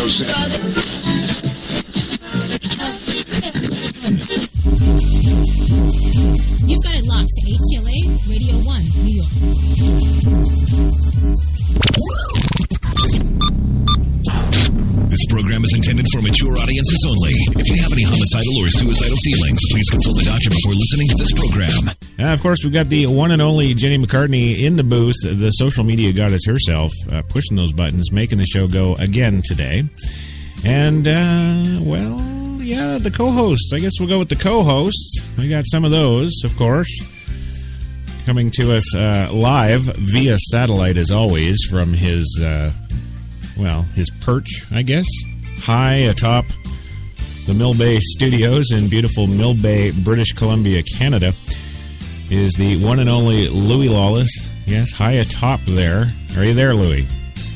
You've got it locked to HTLA Radio 1, New York. This program is intended for mature audiences only. If you have any homicidal or suicidal feelings, please consult a doctor before listening to this program. Of course, we've got the one and only Jenny McCartney in the booth, the social media goddess herself, pushing those buttons, making the show go again today. And, the co-hosts. I guess we'll go with the co-hosts. We got some of those, of course, coming to us live via satellite, as always, from his perch, I guess, high atop the Mill Bay Studios in beautiful Mill Bay, British Columbia, Canada, is the one and only Louis Lawless. Yes, high atop there. Are you there, Louis?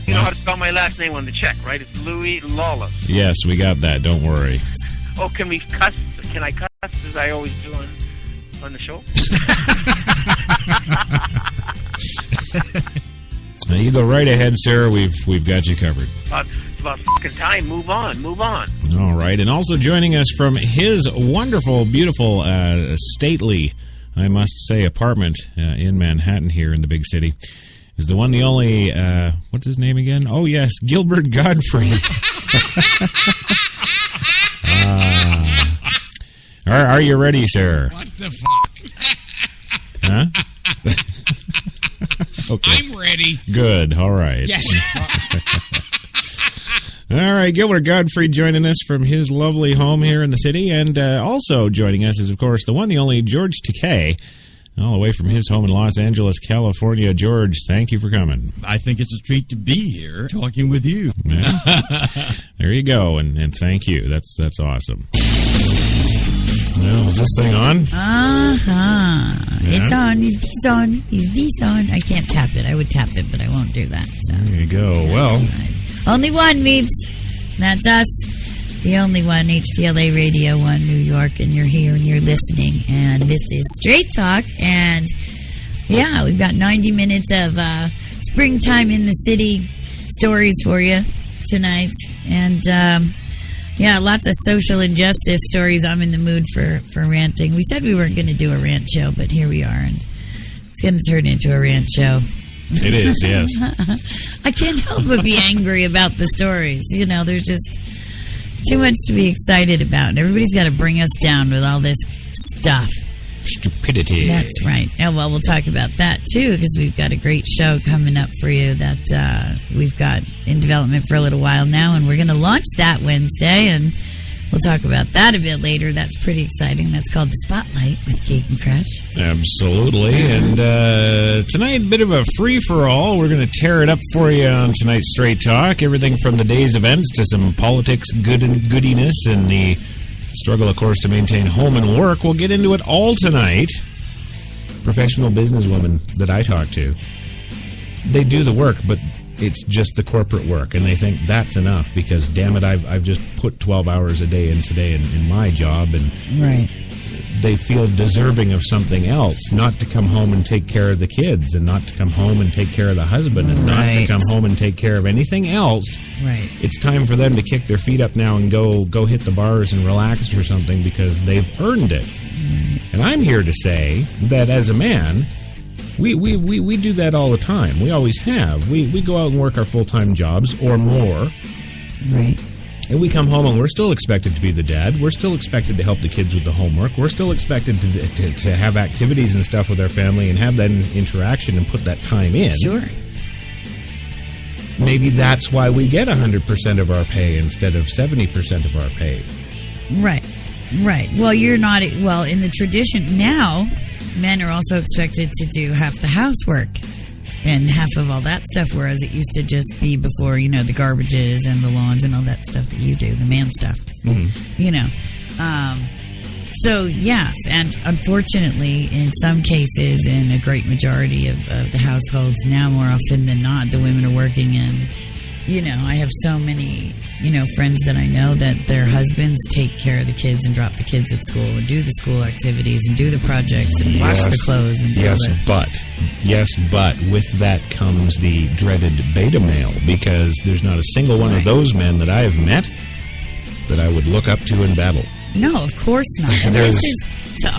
You know how to spell my last name on the check, right? It's Louis Lawless. Yes, we got that. Don't worry. Oh, can we cuss? Can I cuss as I always do on the show? Now you go right ahead, sir. We've got you covered. It's about fucking time. Move on. All right. And also joining us from his wonderful, beautiful, stately, I must say, apartment in Manhattan here in the big city is the one, the only, what's his name again? Oh, yes, Gilbert Godfrey. Are you ready, sir? What the fuck? Huh? Okay. I'm ready. Good. All right. Yes. All right. Gilbert Godfrey joining us from his lovely home here in the city. And also joining us is, of course, the one, the only George Takei, all the way from his home in Los Angeles, California. George, thank you for coming. I think it's a treat to be here talking with you. Yeah. There you go. And thank you. That's awesome. Well, is this thing on? Uh-huh. Yeah. It's on. Is this on? Is this on? I can't tap it. I would tap it, but I won't do that. So. There you go. Well. Right. Only one, Meeps. That's us. The only one, HTLA Radio 1, New York, and you're here and you're listening. And this is Straight Talk. And, yeah, we've got 90 minutes of springtime in the city stories for you tonight. And, yeah, lots of social injustice stories. I'm in the mood for ranting. We said we weren't going to do a rant show, but here we are, and it's going to turn into a rant show. It is, yes. I can't help but be angry about the stories. You know, there's just too much to be excited about, and everybody's got to bring us down with all this stuff. Stupidity. That's right. And, well, we'll talk about that, too, because we've got a great show coming up for you that we've got in development for a little while now, and we're going to launch that Wednesday, and we'll talk about that a bit later. That's pretty exciting. That's called The Spotlight with Kate and Crush. Absolutely. And tonight, a bit of a free-for-all. We're going to tear it up for you on tonight's Straight Talk. Everything from the day's events to some politics goodiness and the struggle, of course, to maintain home and work. We'll get into it all tonight. Professional businesswomen that I talk to, they do the work, but it's just the corporate work, and they think that's enough because, damn it, I've just put 12 hours a day in today in my job, and right. They feel deserving of something else, not to come home and take care of the kids, and not to come home and take care of the husband, and not to come home and take care of anything else. Right. It's time for them to kick their feet up now and go hit the bars and relax or something because they've earned it. And I'm here to say that as a man, we do that all the time. We always have. We go out and work our full-time jobs or more. Right. And we come home and we're still expected to be the dad. We're still expected to help the kids with the homework. We're still expected to have activities and stuff with our family and have that interaction and put that time in. Sure. Maybe that's why we get 100% of our pay instead of 70% of our pay. Right. Right. Well, you're not... Well, in the tradition now, men are also expected to do half the housework and half of all that stuff, whereas it used to just be before, you know, the garbages and the lawns and all that stuff that you do, the man stuff, you know. So, yes, and unfortunately, in some cases, in a great majority of the households now, more often than not, the women are working and I have so many, friends that I know that their husbands take care of the kids and drop the kids at school and do the school activities and do the projects and wash the clothes and Yes, but with that comes the dreaded beta male, because there's not a single one of those men that I have met that I would look up to in battle. No, of course not. And this is to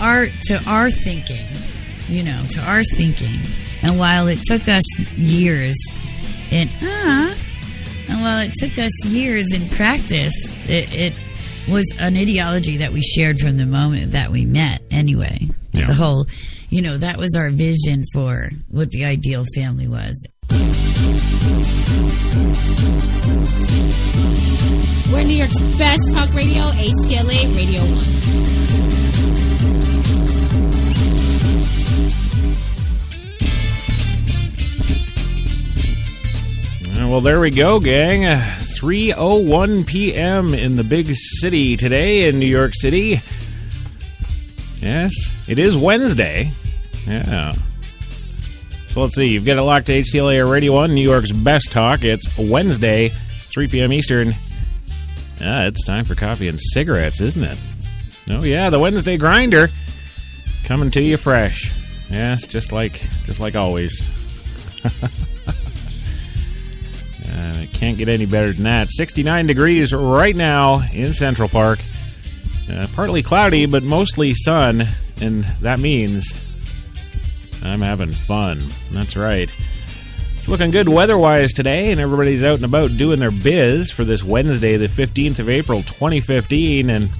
our thinking, to our thinking. And while it took us years in practice, it was an ideology that we shared from the moment that we met anyway. Yeah. The whole, that was our vision for what the ideal family was. We're New York's best talk radio, HTLA Radio 1. Well, there we go, gang. 3:01 p.m. in the big city today in New York City. Yes, it is Wednesday. Yeah. So let's see. You've got it locked to HTLA Radio 1, New York's best talk. It's Wednesday, 3 p.m. Eastern. It's time for coffee and cigarettes, isn't it? Oh, yeah, the Wednesday grinder coming to you fresh. Yes, just like always. It can't get any better than that. 69 degrees right now in Central Park. Partly cloudy, but mostly sun, and that means I'm having fun. That's right. It's looking good weather-wise today, and everybody's out and about doing their biz for this Wednesday, the 15th of April, 2015, and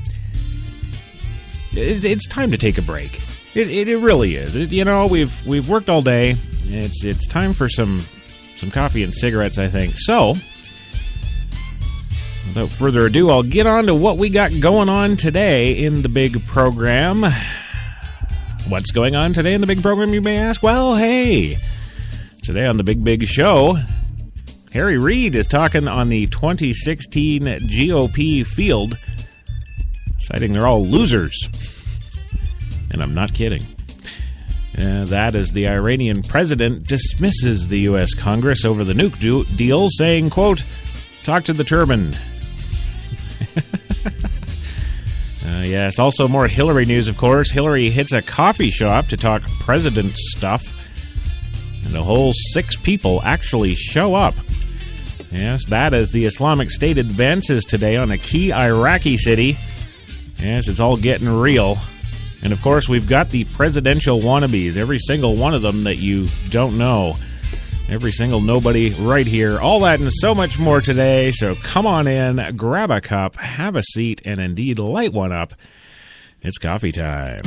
it's time to take a break. It really is. We've worked all day. It's time for some coffee and cigarettes, I think. So, without further ado, I'll get on to what we got going on today in the big program. What's going on today in the big program, you may ask? Well, hey, today on the big show, Harry Reid is talking on the 2016 GOP field, citing they're all losers. And I'm not kidding. That as the Iranian President dismisses the U.S. Congress over the nuke deal, saying, quote, talk to the turbin. Yes, also more Hillary news, of course. Hillary hits a coffee shop to talk president stuff, and a whole 6 people actually show up. Yes, that as the Islamic State advances today on a key Iraqi city. Yes, it's all getting real. And, of course, we've got the presidential wannabes, every single one of them that you don't know. Every single nobody right here. All that and so much more today. So come on in, grab a cup, have a seat, and indeed light one up. It's coffee time.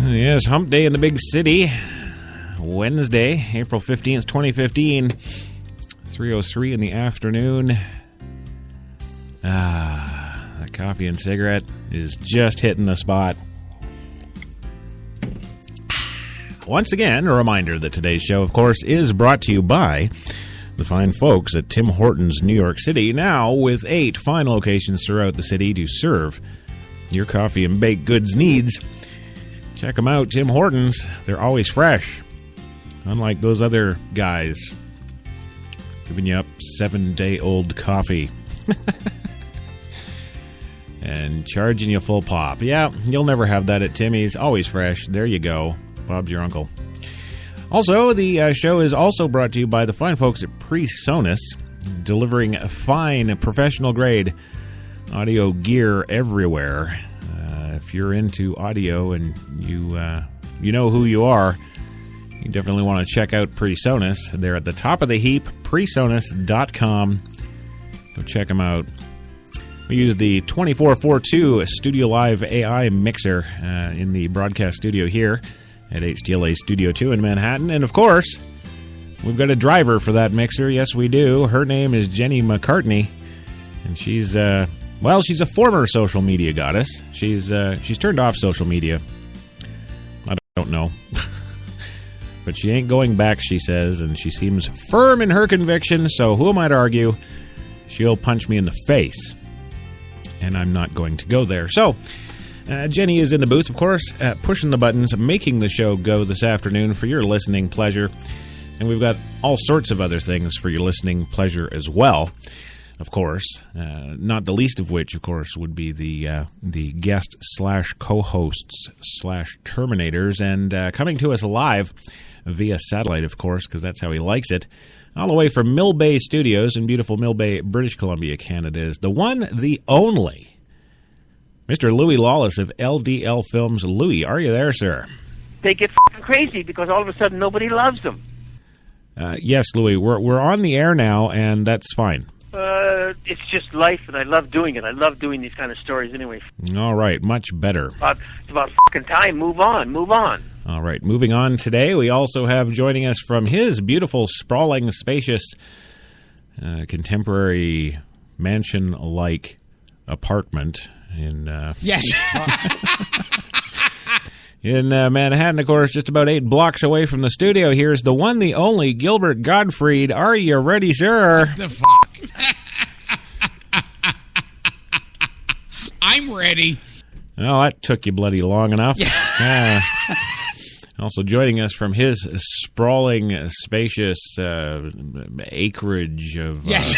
Yes, hump day in the big city. Wednesday, April 15th, 2015. 3:03 in the afternoon. That coffee and cigarette is just hitting the spot. Once again, a reminder that today's show, of course, is brought to you by the fine folks at Tim Hortons, New York City, now with 8 fine locations throughout the city to serve your coffee and baked goods needs. Check them out, Tim Hortons. They're always fresh. Unlike those other guys giving you up 7-day-old coffee and charging you full pop. Yeah, you'll never have that at Timmy's. Always fresh. There you go. Bob's your uncle. Also, the show is also brought to you by the fine folks at PreSonus, delivering fine, professional-grade audio gear everywhere. If you're into audio and you know who you are, you definitely want to check out PreSonus. They're at the top of the heap, presonus.com. Go check them out. We use the 2442 Studio Live AI mixer in the broadcast studio here at HTLA Studio 2 in Manhattan. And, of course, we've got a driver for that mixer. Yes, we do. Her name is Jenny McCartney, and she's Well, she's a former social media goddess. She's turned off social media. I don't know. But she ain't going back, she says, and she seems firm in her conviction, so who am I to argue? She'll punch me in the face. And I'm not going to go there. So, Jenny is in the booth, of course, pushing the buttons, making the show go this afternoon for your listening pleasure. And we've got all sorts of other things for your listening pleasure as well, of course. Not the least of which, of course, would be the guest/co-hosts/terminators. And coming to us live via satellite, of course, because that's how he likes it, all the way from Mill Bay Studios in beautiful Mill Bay, British Columbia, Canada, is the one, the only, Mr. Louis Lawless of LDL Films. Louis, are you there, sir? They get crazy because all of a sudden nobody loves them. Yes, Louis, we're on the air now, and that's fine. It's just life, and I love doing it. I love doing these kind of stories anyway. All right, much better. It's about fucking time. Move on. All right, moving on today, we also have joining us from his beautiful, sprawling, spacious, contemporary, mansion-like apartment in... Yes. In Manhattan, of course, just about 8 blocks away from the studio. Here's the one, the only, Gilbert Gottfried. Are you ready, sir? The fuck? I'm ready. Well, that took you bloody long enough. Yeah. Also joining us from his sprawling, spacious acreage of... Yes.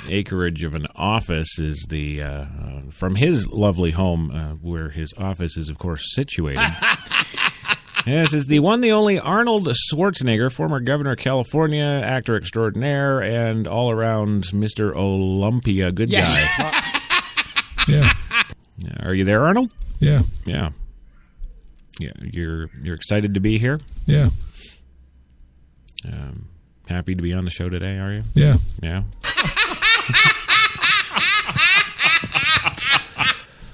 acreage of an office is the from his lovely home where his office is, of course, situated. Yes, is the one, the only Arnold Schwarzenegger, former governor of California, actor extraordinaire, and all-around Mr. Olympia good guy. Yeah. Are you there, Arnold? Yeah. Yeah. Yeah. You're excited to be here? Yeah. Happy to be on the show today, are you? Yeah. Yeah.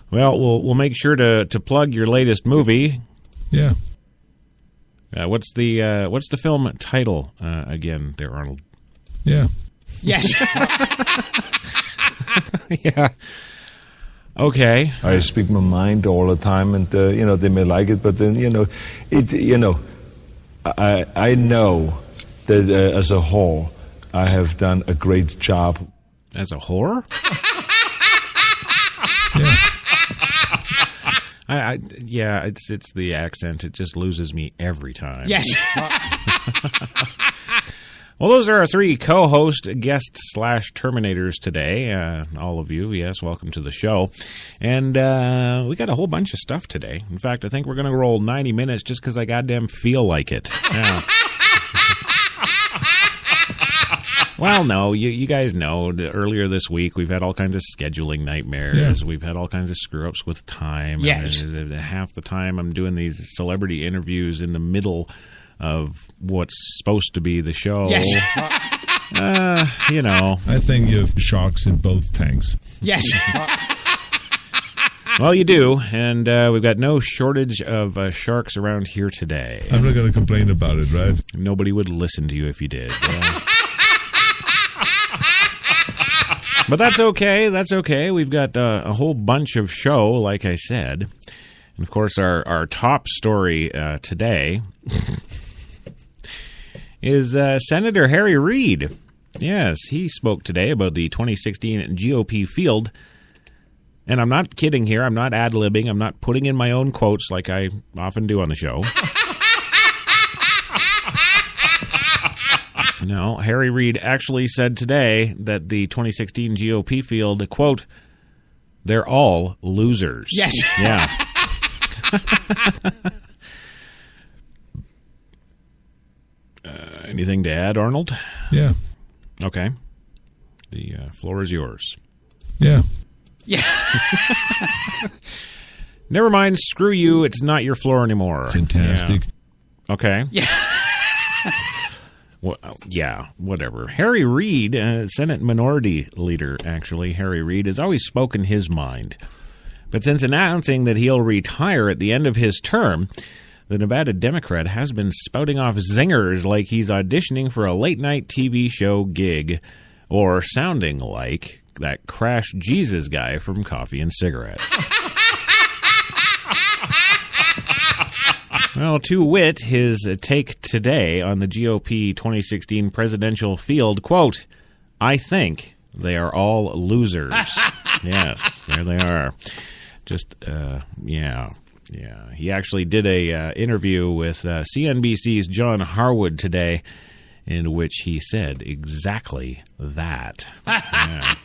Well, we'll make sure to plug your latest movie. Yeah. What's the film title again, there, Arnold? Yeah. Yes. Yeah. Okay. I speak my mind all the time, and they may like it, but then I know that as a whole, I have done a great job. As a whore? Yeah. It's the accent. It just loses me every time. Yes. Well, those are our 3 co-host guests/terminators today. All of you, yes, welcome to the show. And we got a whole bunch of stuff today. In fact, I think we're going to roll 90 minutes just because I goddamn feel like it. Yeah. Well, no, you guys know that earlier this week we've had all kinds of scheduling nightmares. Yeah. We've had all kinds of screw-ups with time. Yes. And half the time I'm doing these celebrity interviews in the middle of what's supposed to be the show. Yes. I think you have sharks in both tanks. Yes. Well, you do, and we've got no shortage of sharks around here today. I'm not going to complain about it, right? Nobody would listen to you if you did. But that's okay. That's okay. We've got a whole bunch of show, like I said. And, of course, our top story today is Senator Harry Reid. Yes, he spoke today about the 2016 GOP field. And I'm not kidding here. I'm not ad-libbing. I'm not putting in my own quotes like I often do on the show. No, Harry Reid actually said today that the 2016 GOP field, quote, they're all losers. Yes. Yeah. Anything to add, Arnold? Yeah. Okay. The floor is yours. Yeah. Yeah. Never mind. Screw you. It's not your floor anymore. Fantastic. Yeah. Okay. Yeah. Well, yeah, whatever. Harry Reid, Senate Minority Leader, actually, Harry Reid, has always spoken his mind. But since announcing that he'll retire at the end of his term, the Nevada Democrat has been spouting off zingers like he's auditioning for a late-night TV show gig, or sounding like, that Crash Jesus guy from Coffee and Cigarettes. Well, to wit, his take today on the GOP 2016 presidential field, quote, "I think they are all losers." Yes, there they are. Just, yeah. He actually did a interview with CNBC's John Harwood today, in which he said exactly that. Yeah.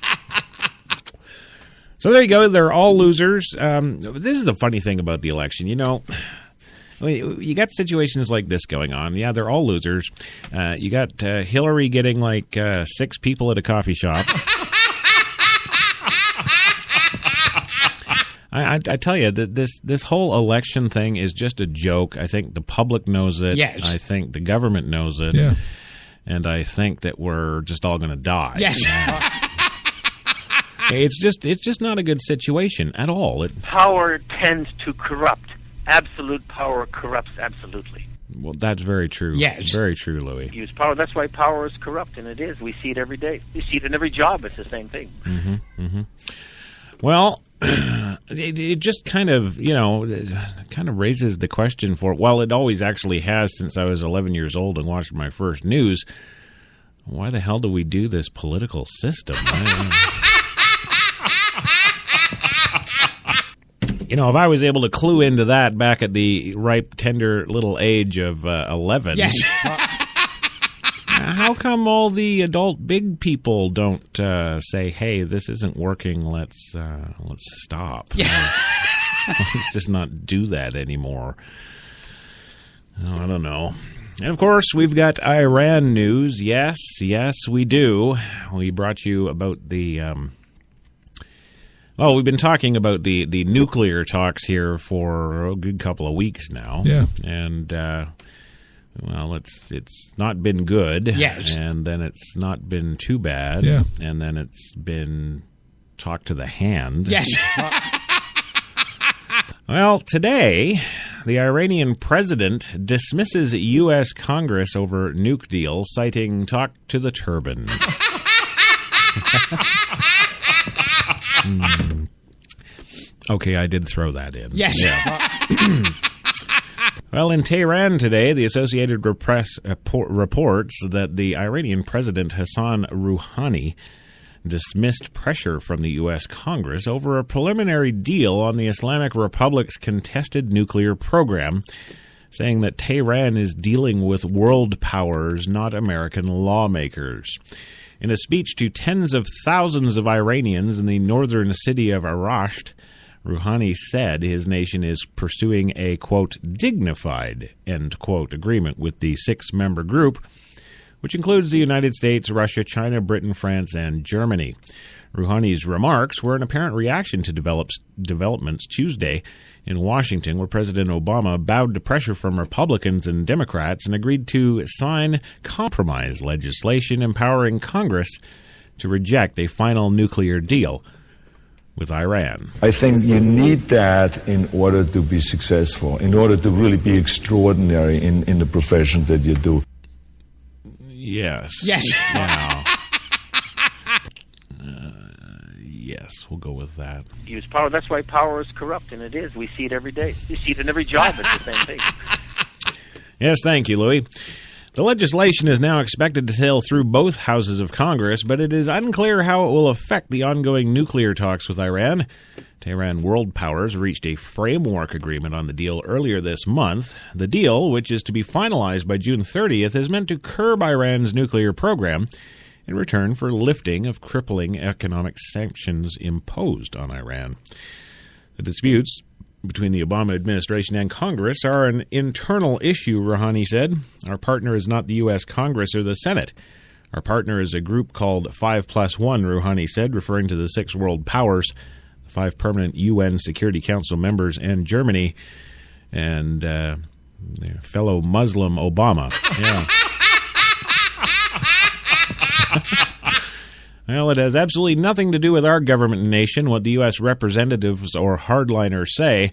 So there you go. They're all losers. This is the funny thing about the election. You know, you got situations like this going on. Yeah, they're all losers. You got Hillary getting like 6 people at a coffee shop. I tell you, this whole election thing is just a joke. I think the public knows it. Yes. I think the government knows it. Yeah. And I think that we're just all going to die. Yes. It's just not a good situation at all. Power tends to corrupt. Absolute power corrupts absolutely. Well, that's very true. Yes. Very true, Louis. Use power. That's why power is corrupt, and it is. We see it every day. We see it in every job. It's the same thing. Mm-hmm. Mm-hmm. Well, it just kind of, kind of raises the question for, well, it always actually has since I was 11 years old and watched my first news. Why the hell do we do this political system? If I was able to clue into that back at the ripe, tender little age of 11, Yes. How come all the adult big people don't say, "Hey, this isn't working. Let's stop. Yeah. Let's just not do that anymore." Oh, I don't know. And of course, we've got Iran news. Yes, we do. We brought you about the. We've been talking about the nuclear talks here for a good couple of weeks now. Yeah. And it's not been good. Yes. And then it's not been too bad. Yeah. And then it's been talk to the hand. Yes. Well, today, the Iranian president dismisses U.S. Congress over nuke deal, citing talk to the turbin. Okay, I did throw that in. Yes. Yeah. Well, in Tehran today, the Associated Press reports that the Iranian President Hassan Rouhani dismissed pressure from the U.S. Congress over a preliminary deal on the Islamic Republic's contested nuclear program, saying that Tehran is dealing with world powers, not American lawmakers. In a speech to tens of thousands of Iranians in the northern city of Arasht, Rouhani said his nation is pursuing a, quote, dignified, end quote, agreement with the 6-member group, which includes the United States, Russia, China, Britain, France, and Germany. Rouhani's remarks were an apparent reaction to developments Tuesday in Washington, where President Obama bowed to pressure from Republicans and Democrats and agreed to sign compromise legislation empowering Congress to reject a final nuclear deal with Iran. I think you need that in order to be successful, in order to really be extraordinary in the profession that you do. Yes. Yes. Now, yes, we'll go with that. Use power. That's why power is corrupt, and it is. We see it every day. We see it in every job. It's the same thing. Yes, thank you, Louis. The legislation is now expected to sail through both houses of Congress, but it is unclear how it will affect the ongoing nuclear talks with Iran. Tehran world powers reached a framework agreement on the deal earlier this month. The deal, which is to be finalized by June 30th, is meant to curb Iran's nuclear program in return for lifting of crippling economic sanctions imposed on Iran. The disputes between the Obama administration and Congress are an internal issue, Rouhani said. Our partner is not the U.S. Congress or the Senate. Our partner is a group called 5+1, Rouhani said, referring to the 6 world powers, the 5 permanent UN Security Council members, and Germany, and fellow Muslim Obama. Yeah. Well, it has absolutely nothing to do with our government and nation, what the U.S. representatives or hardliners say.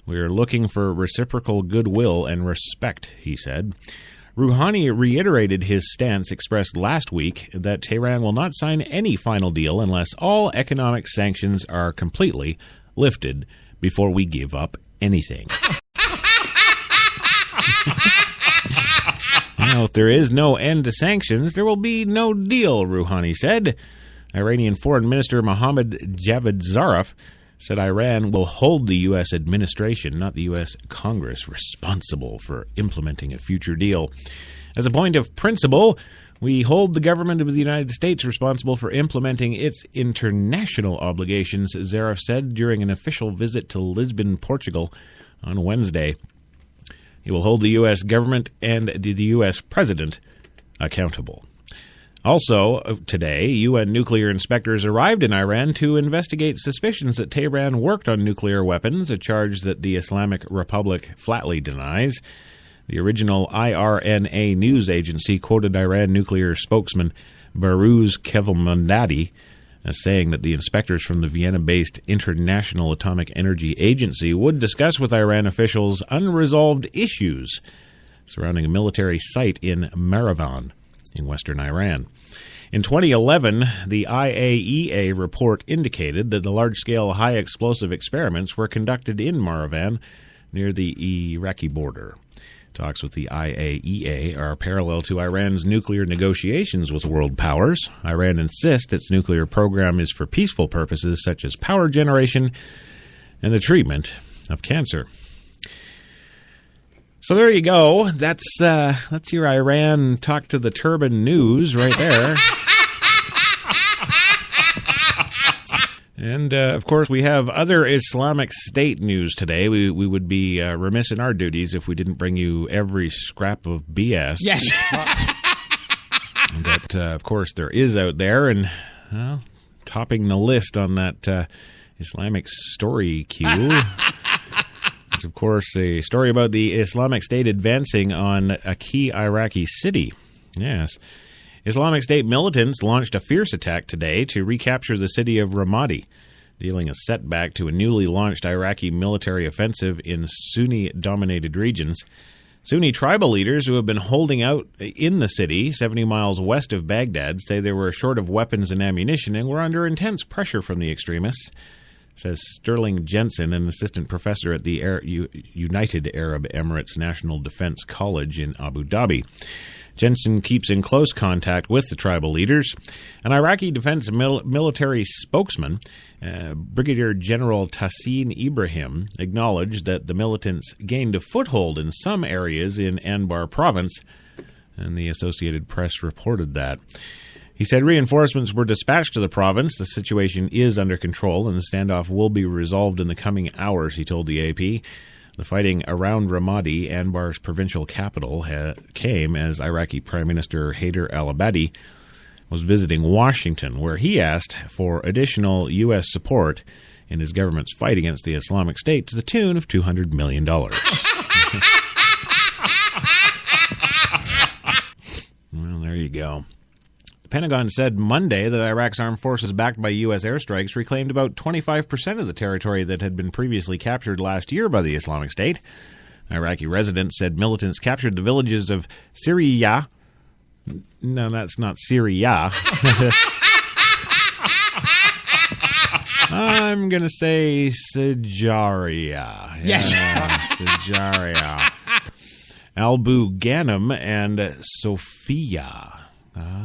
We are looking for reciprocal goodwill and respect, he said. Rouhani reiterated his stance expressed last week that Tehran will not sign any final deal unless all economic sanctions are completely lifted before we give up anything. Now, if there is no end to sanctions, there will be no deal, Rouhani said. Iranian Foreign Minister Mohammad Javad Zarif said Iran will hold the U.S. administration, not the U.S. Congress, responsible for implementing a future deal. As a point of principle, we hold the government of the United States responsible for implementing its international obligations, Zarif said during an official visit to Lisbon, Portugal on Wednesday. He will hold the U.S. government and the U.S. president accountable. Also, today, UN nuclear inspectors arrived in Iran to investigate suspicions that Tehran worked on nuclear weapons, a charge that the Islamic Republic flatly denies. The original IRNA news agency quoted Iran nuclear spokesman Behrouz Kemalvandi as saying that the inspectors from the Vienna-based International Atomic Energy Agency would discuss with Iran officials unresolved issues surrounding a military site in Marivan in western Iran. In 2011, the IAEA report indicated that the large-scale high-explosive experiments were conducted in Marivan near the Iraqi border. Talks with the IAEA are parallel to Iran's nuclear negotiations with world powers. Iran insists its nuclear program is for peaceful purposes such as power generation and the treatment of cancer. So there you go. That's your Iran Talk to the Turbin news right there. And, of course, we have other Islamic State news today. We would be remiss in our duties if we didn't bring you every scrap of BS. Yes. That, of course, there is out there. And topping the list on that Islamic story queue is, of course, a story about the Islamic State advancing on a key Iraqi city. Yes. Islamic State militants launched a fierce attack today to recapture the city of Ramadi, dealing a setback to a newly launched Iraqi military offensive in Sunni-dominated regions. Sunni tribal leaders who have been holding out in the city, 70 miles west of Baghdad, say they were short of weapons and ammunition and were under intense pressure from the extremists, says Sterling Jensen, an assistant professor at the United Arab Emirates National Defense College in Abu Dhabi. Jensen keeps in close contact with the tribal leaders. An Iraqi defense military spokesman, Brigadier General Tassin Ibrahim, acknowledged that the militants gained a foothold in some areas in Anbar province, and the Associated Press reported that. He said reinforcements were dispatched to the province. The situation is under control, and the standoff will be resolved in the coming hours, he told the AP. The fighting around Ramadi, Anbar's provincial capital, came as Iraqi Prime Minister Haider al-Abadi was visiting Washington, where he asked for additional U.S. support in his government's fight against the Islamic State to the tune of $200 million. Well, there you go. The Pentagon said Monday that Iraq's armed forces, backed by U.S. airstrikes, reclaimed about 25% of the territory that had been previously captured last year by the Islamic State. Iraqi residents said militants captured the villages of Syria. No, that's not Syria. I'm going to say Sajaria. Yes. Sajaria. Albu Ghanim and Sophia.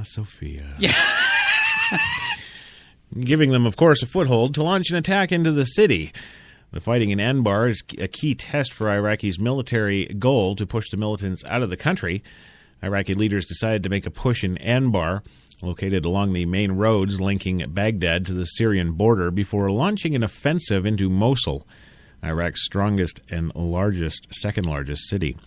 Sophia. Yeah. Giving them, of course, a foothold to launch an attack into the city. The fighting in Anbar is a key test for Iraqi's military goal to push the militants out of the country. Iraqi leaders decided to make a push in Anbar, located along the main roads linking Baghdad to the Syrian border, before launching an offensive into Mosul, Iraq's strongest and second largest city.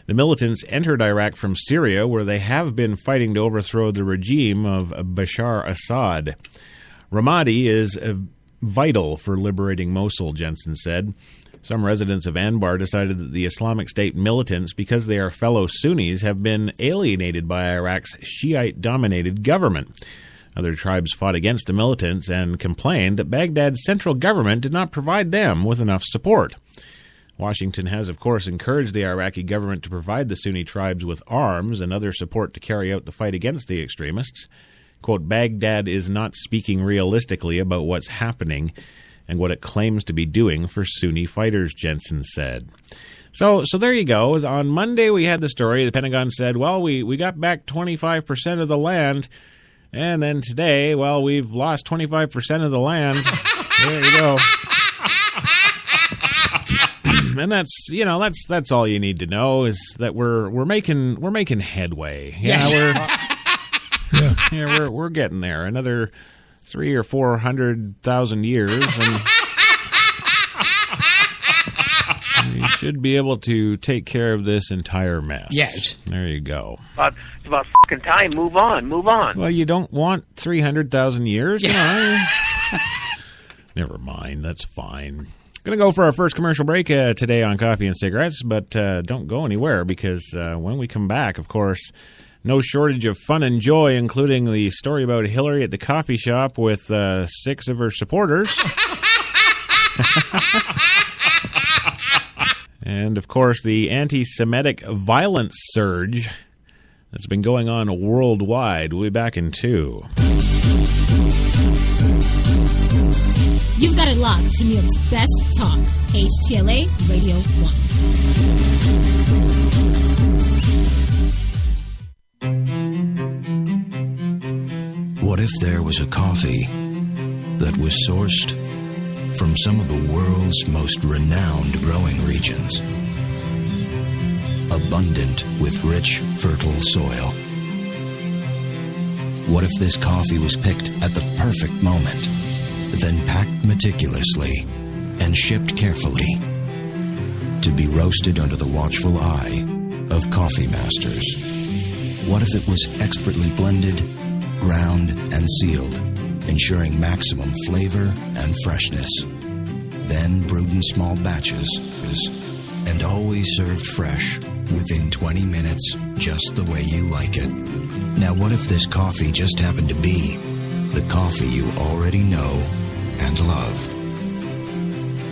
The militants entered Iraq from Syria, where they have been fighting to overthrow the regime of Bashar Assad. Ramadi is vital for liberating Mosul, Jensen said. Some residents of Anbar decided that the Islamic State militants, because they are fellow Sunnis, have been alienated by Iraq's Shiite-dominated government. Other tribes fought against the militants and complained that Baghdad's central government did not provide them with enough support. Washington has, of course, encouraged the Iraqi government to provide the Sunni tribes with arms and other support to carry out the fight against the extremists. Quote, Baghdad is not speaking realistically about what's happening and what it claims to be doing for Sunni fighters, Jensen said. So there you go. On Monday, we had the story. The Pentagon said, well, we got back 25% of the land. And then today, well, we've lost 25% of the land. There you go. And that's all you need to know is that we're making headway. We're getting there. Another 300,000 or 400,000 years, and we should be able to take care of this entire mess. Yes. There you go. It's about fucking time. Move on. Well, you don't want 300,000 years, Never mind. That's fine. Going to go for our first commercial break today on Coffee and Cigarettes, but don't go anywhere because when we come back, of course, no shortage of fun and joy, including the story about Hillary at the coffee shop with 6 of her supporters. And, of course, the anti-Semitic violence surge that's been going on worldwide. We'll be back in 2. You've got it locked to New York's best talk, HTLA Radio 1. What if there was a coffee that was sourced from some of the world's most renowned growing regions, abundant with rich, fertile soil? What if this coffee was picked at the perfect moment, then packed meticulously and shipped carefully to be roasted under the watchful eye of coffee masters? What if it was expertly blended, ground, and sealed, ensuring maximum flavor and freshness, then brewed in small batches and always served fresh within 20 minutes, just the way you like it? Now, what if this coffee just happened to be the coffee you already know and love?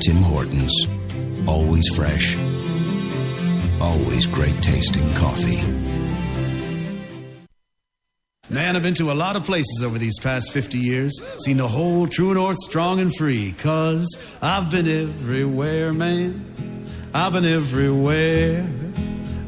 Tim Hortons. Always fresh. Always great tasting coffee. Man, I've been to a lot of places over these past 50 years. Seen the whole true north strong and free. 'Cause I've been everywhere, man. I've been everywhere.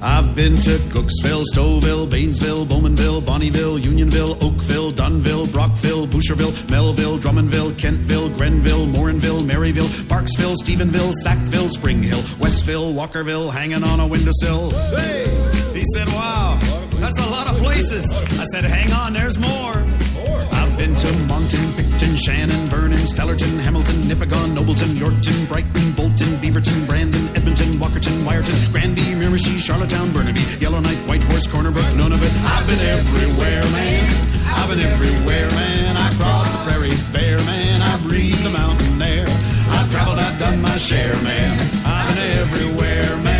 I've been to Cooksville, Stouffville, Bainesville, Bowmanville, Bonnieville, Unionville, Oakville, Dunville, Brockville, Boucherville, Melville, Drummondville, Kentville, Grenville, Morinville, Maryville, Parksville, Stephenville, Sackville, Spring Hill, Westville, Walkerville, hanging on a windowsill. Hey! He said, wow, that's a lot of places. I said, hang on, there's more. I've been to Moncton, Picton, Shannon, Vernon, Stellarton, Hamilton, Nipigon, Nobleton, Yorkton, Brighton, Bolton, Beaverton, Brandon, Edmonton, Walkerton, Wyerton, Granby, Miramichi, Charlottetown, Burnaby, Yellowknife, Whitehorse, Corner Brook, none of it. I've been everywhere, man. I've been everywhere, man. I crossed the prairies bare, man. I breathed the mountain air. I've traveled, I've done my share, man. I've been everywhere, man.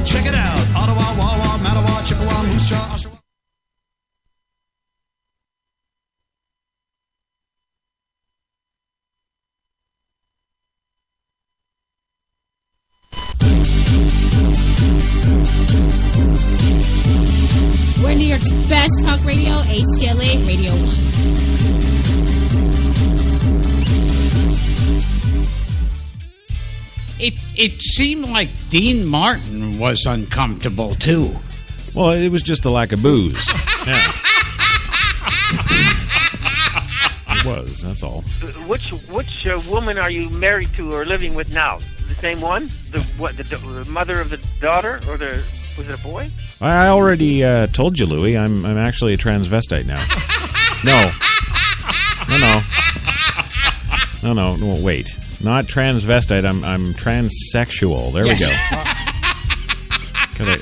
Check it out. Ottawa, Wawa, Mattawa, Chippewa, Moose Jaw, Oshawa. We're New York's best talk radio, HTLA Radio 1. It seemed like Dean Martin was uncomfortable, too. Well, it was just the lack of booze. Yeah. It was, that's all. Which woman are you married to or living with now? The same one? The mother of the daughter, or was it a boy? I already told you, Louie. I'm actually a transvestite now. No, wait. Not transvestite. I'm transsexual. There we go.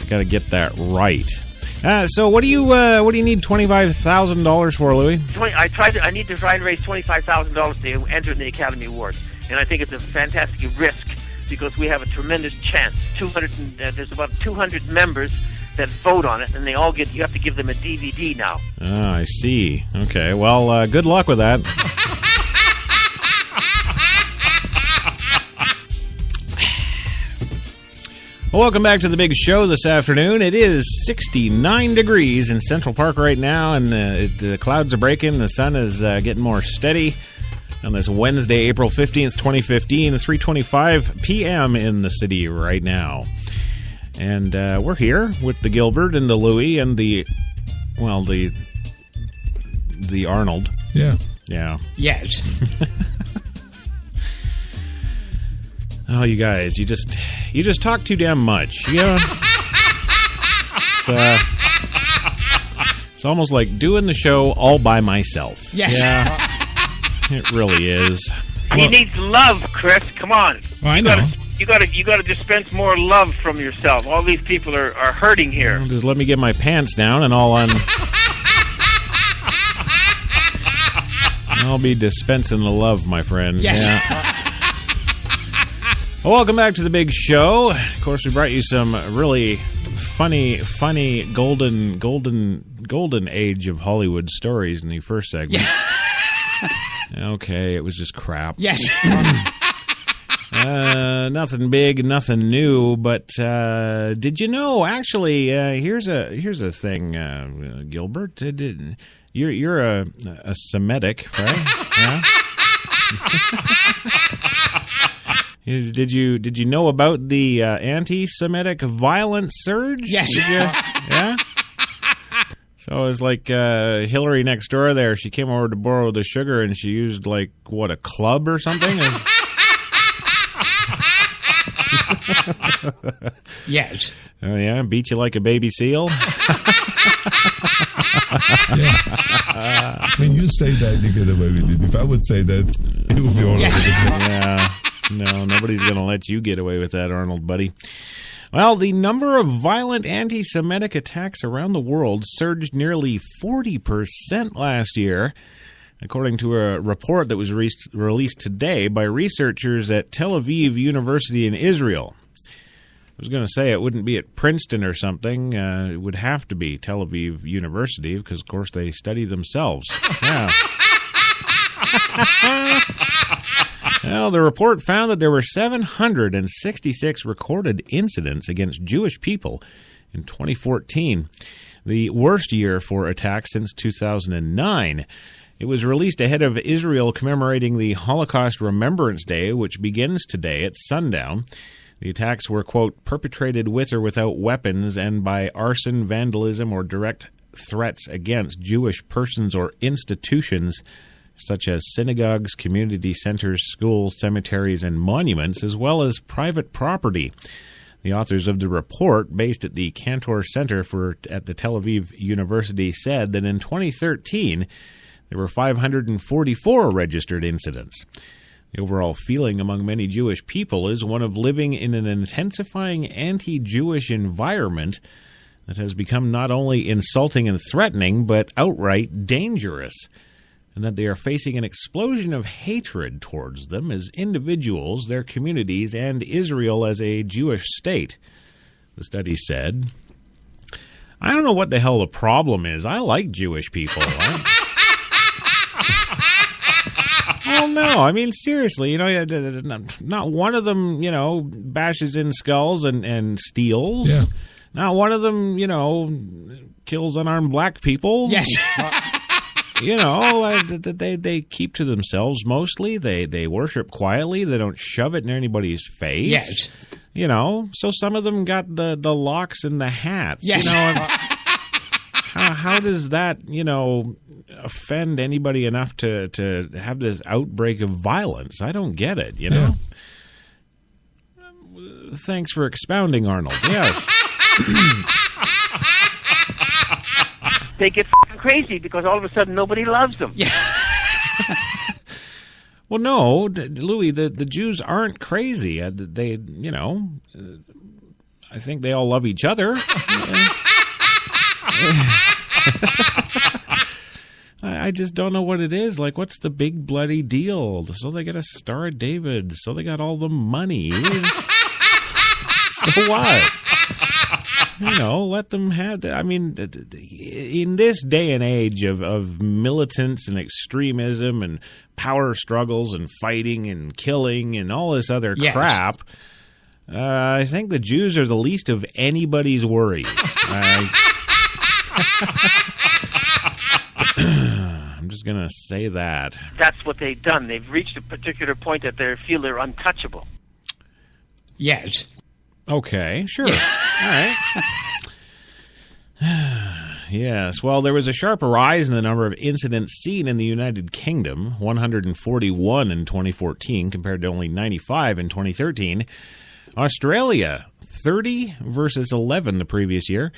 Gotta get that right. So what do you need $25,000 for, Louie? I need to try and raise $25,000 to enter in the Academy Awards, and I think it's a fantastic risk because we have a tremendous chance. There's about 200 members that vote on it, and they all you have to give them a DVD now. Ah, I see. Okay, well, good luck with that. Well, welcome back to the big show this afternoon. It is 69 degrees in Central Park right now, and the clouds are breaking. The sun is getting more steady on this Wednesday, April 15th, 2015, 3:25 p.m. in the city right now. And we're here with the Gilbert and the Louie and the Arnold. Yeah. Yeah. Yes. Oh, you guys, you just talk too damn much. Yeah. It's almost like doing the show all by myself. Yes. Yeah. It really is. He needs love, Chris. Come on. Well, I know. You got to dispense more love from yourself. All these people are hurting here. Well, just let me get my pants down and I'll be dispensing the love, my friend. Yes. Yeah. Well, welcome back to the big show. Of course, we brought you some really funny golden age of Hollywood stories in the first segment. Yeah. Okay, it was just crap. Yes. Nothing big, nothing new, but did you know? Actually, here's a thing, Gilbert. You're a Semitic, right? Yeah. Did you know about the anti-Semitic violence surge? Yes. Did you? Yeah. So it was like Hillary next door there. She came over to borrow the sugar, and she used a club or something. Yes. Oh yeah, beat you like a baby seal. Yeah. When you say that, you get away with it. If I would say that, it would be all over the place. Yeah. No, nobody's going to let you get away with that, Arnold, buddy. Well, the number of violent anti-Semitic attacks around the world surged nearly 40% last year, according to a report that was released today by researchers at Tel Aviv University in Israel. I was going to say it wouldn't be at Princeton or something. It would have to be Tel Aviv University because, of course, they study themselves. Yeah. Well, the report found that there were 766 recorded incidents against Jewish people in 2014, the worst year for attacks since 2009. It was released ahead of Israel commemorating the Holocaust Remembrance Day, which begins today at sundown. The attacks were, quote, perpetrated with or without weapons and by arson, vandalism, or direct threats against Jewish persons or institutions, such as synagogues, community centers, schools, cemeteries, and monuments, as well as private property. The authors of the report, based at the Cantor Center at the Tel Aviv University, said that in 2013, there were 544 registered incidents. The overall feeling among many Jewish people is one of living in an intensifying anti-Jewish environment that has become not only insulting and threatening, but outright dangerous, and that they are facing an explosion of hatred towards them as individuals, their communities, and Israel as a Jewish state. The study said, I don't know what the hell the problem is. I like Jewish people. Well, no, I mean, seriously, not one of them, bashes in skulls and steals. Yeah. Not one of them, kills unarmed black people. Yes. They keep to themselves mostly. They worship quietly. They don't shove it in anybody's face. Yes. So some of them got the locks and the hats. Yes. How does that, offend anybody enough to have this outbreak of violence? I don't get it, Yeah. Thanks for expounding, Arnold. Yes. They get crazy because all of a sudden nobody loves them. Yeah. Well, no, Louis, the Jews aren't crazy. I think they all love each other. I just don't know what it is. Like, what's the big bloody deal? So they got a Star of David. So they got all the money. So what? Let them have that. I mean, in this day and age of militance and extremism and power struggles and fighting and killing and all this other crap, I think the Jews are the least of anybody's worries. I'm just going to say that. That's what they've done. They've reached a particular point that they feel they're untouchable. Yes. Okay, sure. All right. Yes, well, there was a sharp rise in the number of incidents seen in the United Kingdom, 141 in 2014 compared to only 95 in 2013. Australia, 30 versus 11 the previous year.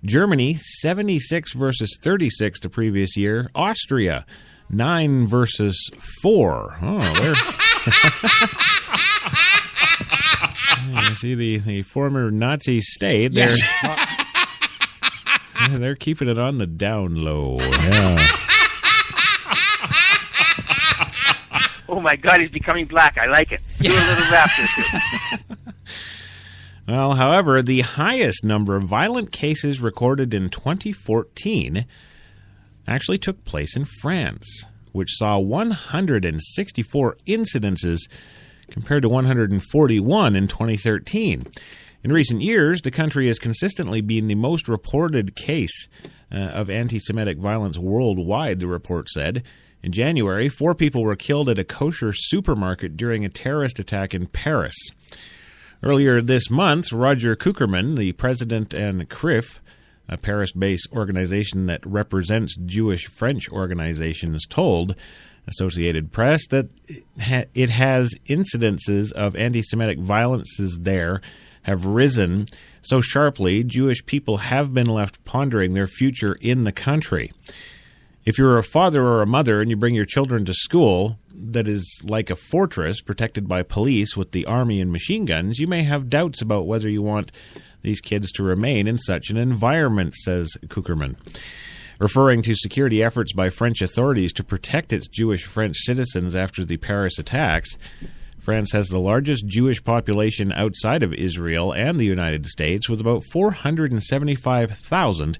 Germany, 76 versus 36 the previous year. Austria, 9 versus 4. Oh, you see the former Nazi state. Yes. They're keeping it on the down low. Yeah. Oh my God, he's becoming black. I like it. Do a little rap too. Well, however, the highest number of violent cases recorded in 2014 actually took place in France, which saw 164 incidences compared to 141 in 2013. In recent years, the country has consistently been the most reported case of anti-Semitic violence worldwide, the report said. In January, 4 people were killed at a kosher supermarket during a terrorist attack in Paris. Earlier this month, Roger Kuckerman, the president and CRIF, a Paris-based organization that represents Jewish French organizations, told Associated Press that it has incidences of anti-Semitic violences there have risen so sharply, Jewish people have been left pondering their future in the country. If you're a father or a mother and you bring your children to school that is like a fortress protected by police with the army and machine guns, you may have doubts about whether you want these kids to remain in such an environment, says Kuckerman. Referring to security efforts by French authorities to protect its Jewish French citizens after the Paris attacks, France has the largest Jewish population outside of Israel and the United States, with about 475,000,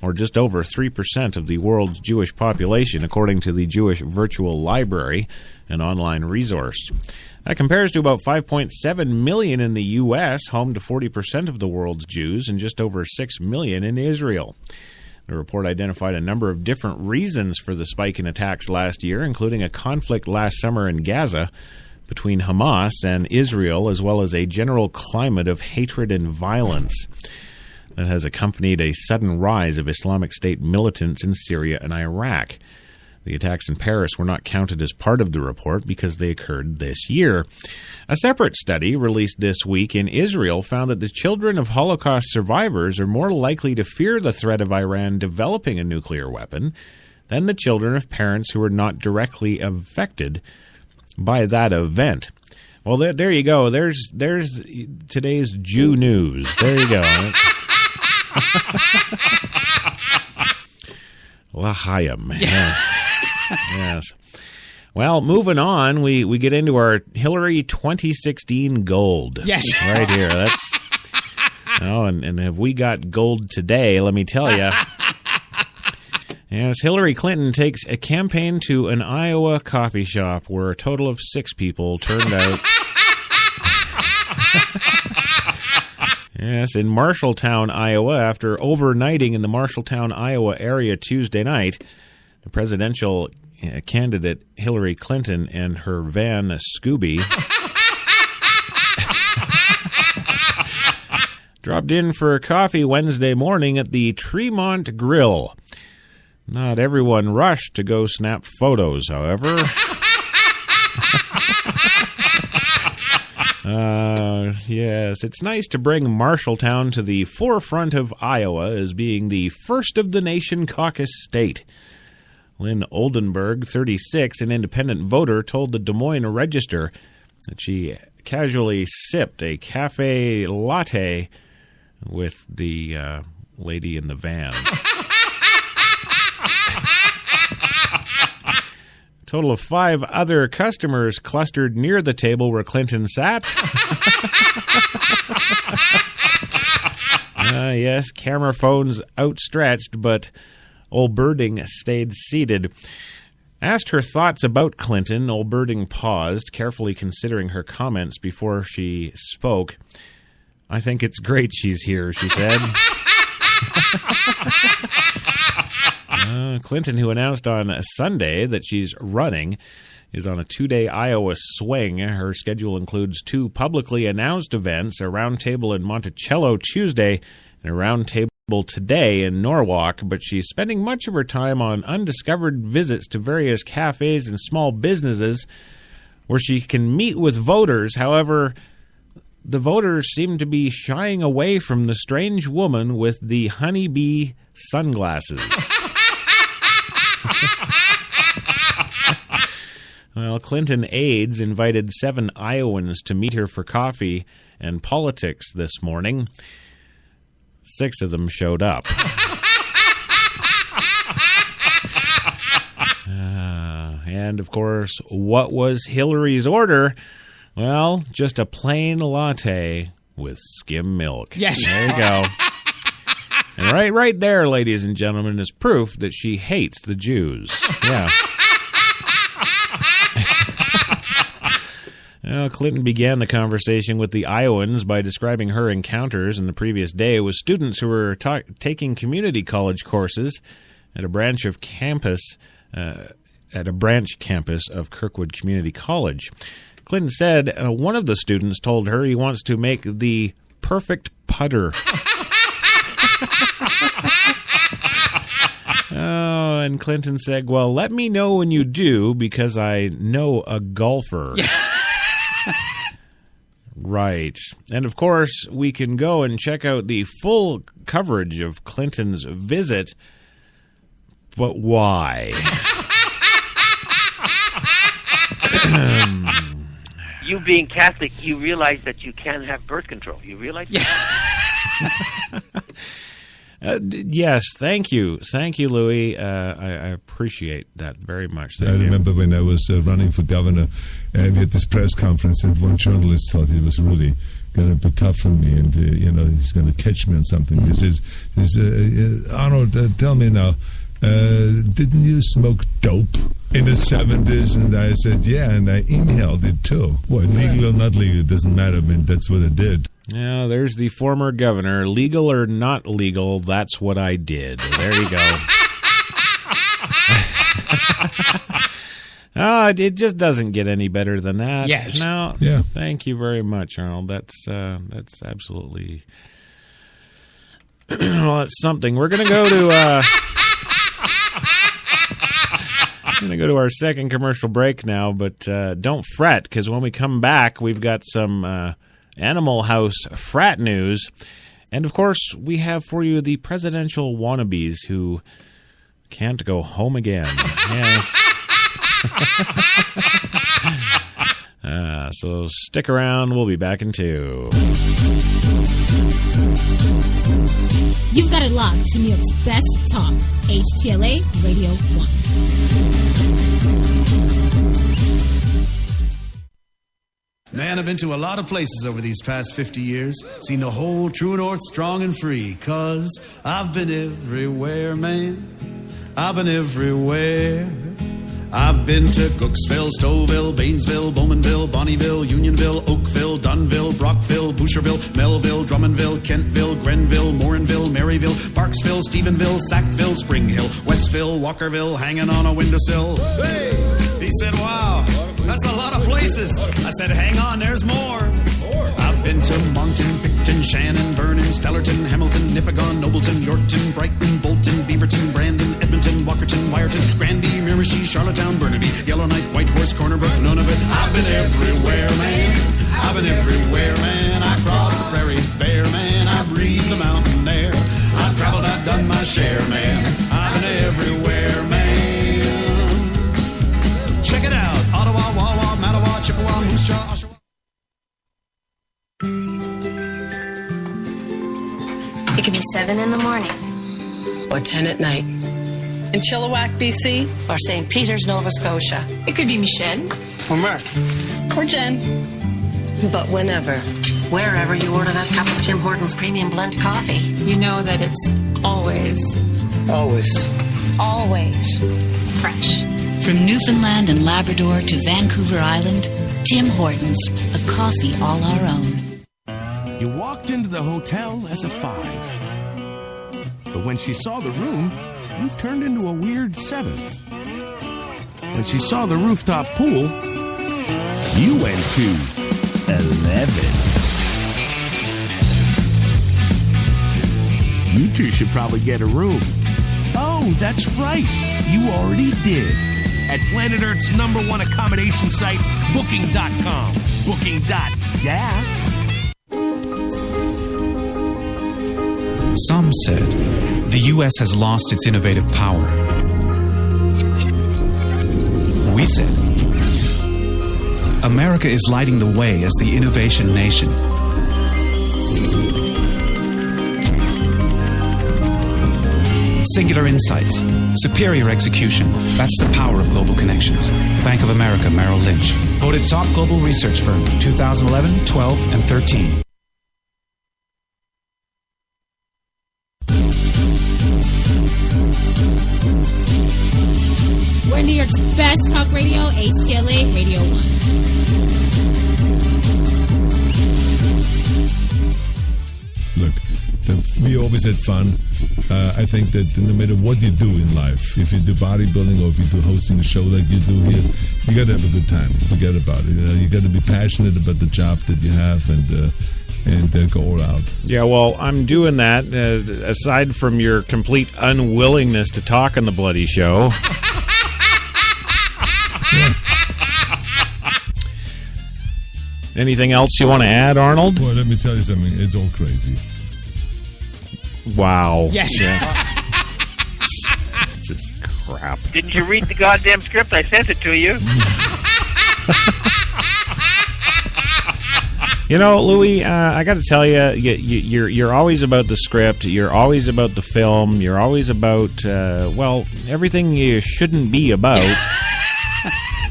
or just over 3% of the world's Jewish population, according to the Jewish Virtual Library, an online resource. That compares to about 5.7 million in the U.S., home to 40% of the world's Jews, and just over 6 million in Israel. The report identified a number of different reasons for the spike in attacks last year, including a conflict last summer in Gaza between Hamas and Israel, as well as a general climate of hatred and violence that has accompanied a sudden rise of Islamic State militants in Syria and Iraq. The attacks in Paris were not counted as part of the report because they occurred this year. A separate study released this week in Israel found that the children of Holocaust survivors are more likely to fear the threat of Iran developing a nuclear weapon than the children of parents who were not directly affected by that event. Well, there you go. There's today's Jew news. There you go. L'chaim. Yes. Yes. Well, moving on, we get into our Hillary 2016 gold. Yes. Right here. That's and have we got gold today, let me tell you. Yes, Hillary Clinton takes a campaign to an Iowa coffee shop where a total of 6 people turned out. Yes, in Marshalltown, Iowa, after overnighting in the Marshalltown, Iowa area Tuesday night, the presidential candidate Hillary Clinton and her van Scooby dropped in for coffee Wednesday morning at the Tremont Grill. Not everyone rushed to go snap photos, however. Yes, it's nice to bring Marshalltown to the forefront of Iowa as being the first of the nation caucus state. Lynn Oldenburg, 36, an independent voter, told the Des Moines Register that she casually sipped a cafe latte with the lady in the van. A total of 5 other customers clustered near the table where Clinton sat. Yes, camera phones outstretched, but Olberding stayed seated. Asked her thoughts about Clinton, Olberding paused, carefully considering her comments before she spoke. I think it's great she's here, she said. Clinton, who announced on Sunday that she's running, is on a 2-day Iowa swing. Her schedule includes 2 publicly announced events, a roundtable in Monticello Tuesday and a roundtable today in Norwalk, but she's spending much of her time on undiscovered visits to various cafes and small businesses where she can meet with voters. However, the voters seem to be shying away from the strange woman with the honeybee sunglasses. Well, Clinton aides invited 7 Iowans to meet her for coffee and politics this morning. 6 of them showed up. And, of course, what was Hillary's order? Well, just a plain latte with skim milk. Yes. There you go. And right there, ladies and gentlemen, is proof that she hates the Jews. Yeah. Well, Clinton began the conversation with the Iowans by describing her encounters in the previous day with students who were taking community college courses at a branch campus of Kirkwood Community College. Clinton said one of the students told her he wants to make the perfect putter. Oh, and Clinton said, well, let me know when you do because I know a golfer. Right. And, of course, we can go and check out the full coverage of Clinton's visit. But why? You being Catholic, you realize that you can have birth control. You realize that? Yes, thank you. Thank you, Louis. I appreciate that very much. I remember when I was running for governor, and we had this press conference, and one journalist thought it was really going to be tough for me, and he's going to catch me on something. He says Arnold, tell me now, didn't you smoke dope in the 70s? And I said, yeah, and I inhaled it too. Well, legal or not legal, it doesn't matter. I mean, that's what I did. Yeah, there's the former governor. Legal or not legal, that's what I did. There you go. It just doesn't get any better than that. Yes. No. Yeah. Thank you very much, Arnold. That's absolutely. Well, it's something. We're gonna go to. I'm going to go to our second commercial break now, but don't fret, because when we come back, we've got some Animal House frat news. And, of course, we have for you the presidential wannabes who can't go home again. Yes. So stick around. We'll be back in 2. You've got it locked to New York's best talk, HTLA Radio 1. Man, I've been to a lot of places over these past 50 years. Seen the whole true north strong and free. 'Cause I've been everywhere, man. I've been everywhere. I've been to Cooksville, Stouffville, Bainesville, Bowmanville, Bonnieville, Unionville, Oakville, Dunville, Brockville, Boucherville, Melville, Drummondville, Kentville, Grenville, Morinville, Maryville, Parksville, Stephenville, Sackville, Spring Hill, Westville, Walkerville, hanging on a windowsill. Hey! He said, wow, that's a lot of places. I said, hang on, there's more. I've been to Moncton, Picton, Shannon, Vernon, Stellarton, Hamilton, Nipigon, Nobleton, Yorkton, Brighton, Bolton, Beaverton, Brandon, Edmonton, Walkerton, Wyerton, Granby, Miramichi, Charlottetown, Burnaby, Yellowknife, Whitehorse, Corner Brook, none of it. I've been everywhere, man. I've been everywhere, man. I crossed the prairies bare, man. I breathed the mountain air. I've traveled, I've done my share, man. I've been everywhere, man. Check it out. Ottawa, Wawa, Mattawa, Chippewa, Moose Jaw, Oshawa. It could be 7 in the morning. Or 10 at night. In Chilliwack, BC. Or St. Peters, Nova Scotia. It could be Michelle. Or Mark. Or Jen. But whenever. Wherever you order that cup of Tim Hortons Premium Blend Coffee. You know that it's always fresh. From Newfoundland and Labrador to Vancouver Island, Tim Hortons, a coffee all our own. You walked into the hotel as a 5. But when she saw the room, you turned into a weird 7. When she saw the rooftop pool, you went to 11. You two should probably get a room. Oh, that's right. You already did. At Planet Earth's #1 accommodation site, Booking.com. Booking.yeah. Some said the U.S. has lost its innovative power. We said America is lighting the way as the innovation nation. Singular insights, superior execution. That's the power of global connections. Bank of America Merrill Lynch. Voted top global research firm 2011, 12, and 13. We're New York's best talk radio, HTLA Radio 1. Look, we always had fun. I think that no matter what you do in life, if you do bodybuilding or if you do hosting a show like you do here, you got to have a good time. Forget about it. You got to be passionate about the job that you have and go all out. Yeah, well, I'm doing that. Aside from your complete unwillingness to talk on the bloody show. Anything else you want to add, Arnold? Well, let me tell you something. It's all crazy. Wow. Yes. Yeah. This is crap. Didn't you read the goddamn script? I sent it to you. You know, Louis, I got to tell you, you're always about the script. You're always about the film. You're always about, everything you shouldn't be about.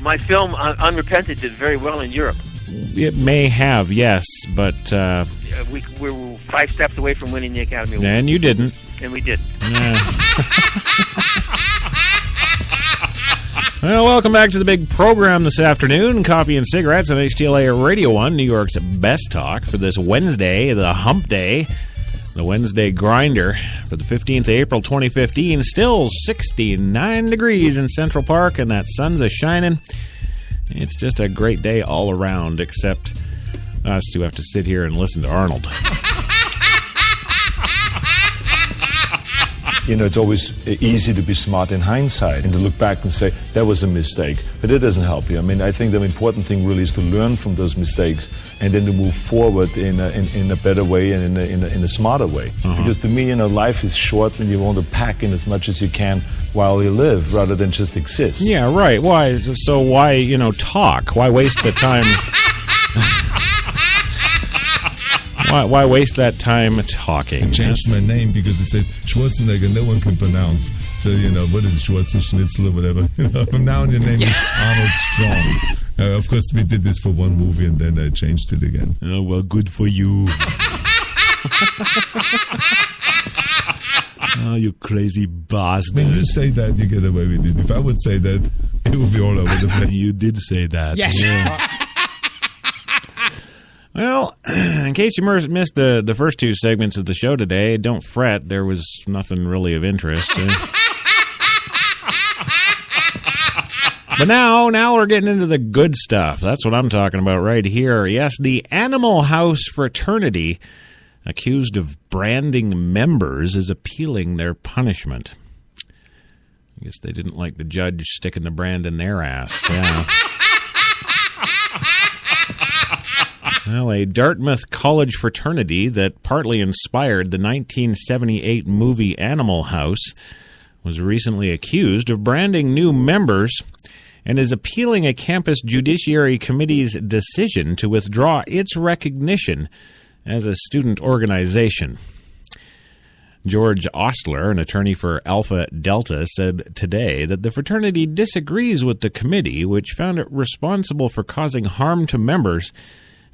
My film, Unrepented, did very well in Europe. It may have, yes, but... we were 5 steps away from winning the Academy Award. And you didn't. And we did. Yeah. Well, welcome back to the big program this afternoon. Coffee and cigarettes on HTLA Radio 1, New York's best talk for this Wednesday, the hump day, the Wednesday grinder for the 15th of April 2015. Still 69 degrees in Central Park, and that sun's a-shining. It's just a great day all around, except us who have to sit here and listen to Arnold. You know, it's always easy to be smart in hindsight and to look back and say, that was a mistake. But it doesn't help you. I mean, I think the important thing really is to learn from those mistakes and then to move forward in a better way and in a smarter way. Because to me, you know, life is short and you want to pack in as much as you can while you live rather than just exist. Yeah, right. Why? So why, talk? Why waste the time... Why waste that time talking? I changed my name because it said Schwarzenegger, no one can pronounce. So, what is it, Schwarzenschnitzel or whatever? From now on, your name is Arnold Strong. Of course, we did this for one movie and then I changed it again. Oh, well, good for you. Oh, you crazy bastard. When you say that, you get away with it. If I would say that, it would be all over the place. You did say that. Yes. Yeah. Well, in case you missed the first 2 segments of the show today, don't fret. There was nothing really of interest. But now we're getting into the good stuff. That's what I'm talking about right here. Yes, the Animal House fraternity, accused of branding members, is appealing their punishment. I guess they didn't like the judge sticking the brand in their ass. Yeah. Well, a Dartmouth College fraternity that partly inspired the 1978 movie Animal House was recently accused of branding new members and is appealing a campus judiciary committee's decision to withdraw its recognition as a student organization. George Ostler, an attorney for Alpha Delta, said today that the fraternity disagrees with the committee, which found it responsible for causing harm to members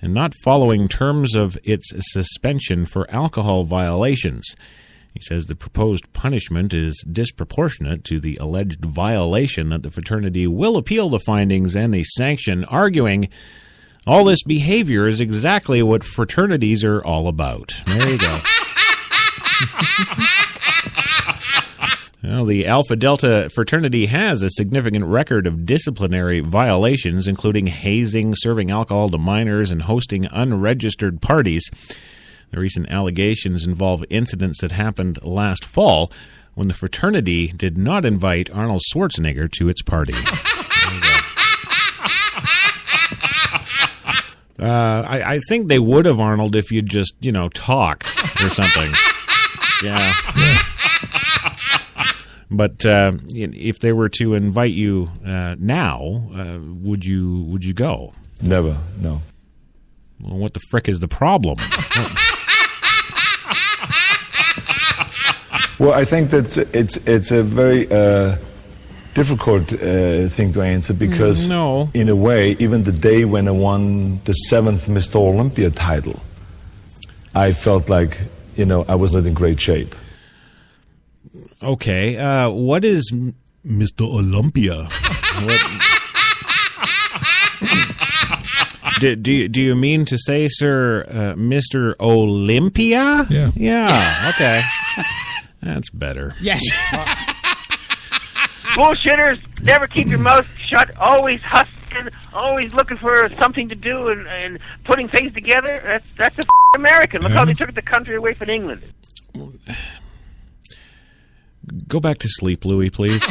and not following terms of its suspension for alcohol violations. He says the proposed punishment is disproportionate to the alleged violation, that the fraternity will appeal the findings and the sanction, arguing all this behavior is exactly what fraternities are all about. There you go. Well, the Alpha Delta fraternity has a significant record of disciplinary violations, including hazing, serving alcohol to minors, and hosting unregistered parties. The recent allegations involve incidents that happened last fall when the fraternity did not invite Arnold Schwarzenegger to its party. I think they would have, Arnold, if you'd just, talked or something. Yeah. But if they were to invite you now, would you go? Never, no. Well, what the frick is the problem? Well, I think that it's a very difficult thing to answer because, in a way, even the day when I won the 7th Mr. Olympia title, I felt like, I was not in great shape. Okay, what is Mr. Olympia? Do you mean to say, sir, Mr. Olympia? Yeah. Yeah, okay. That's better. Yes. Bullshitters, never keep your mouth shut, always hustling, always looking for something to do and putting things together. That's American. Look how they took the country away from England. Go back to sleep, Louis, please.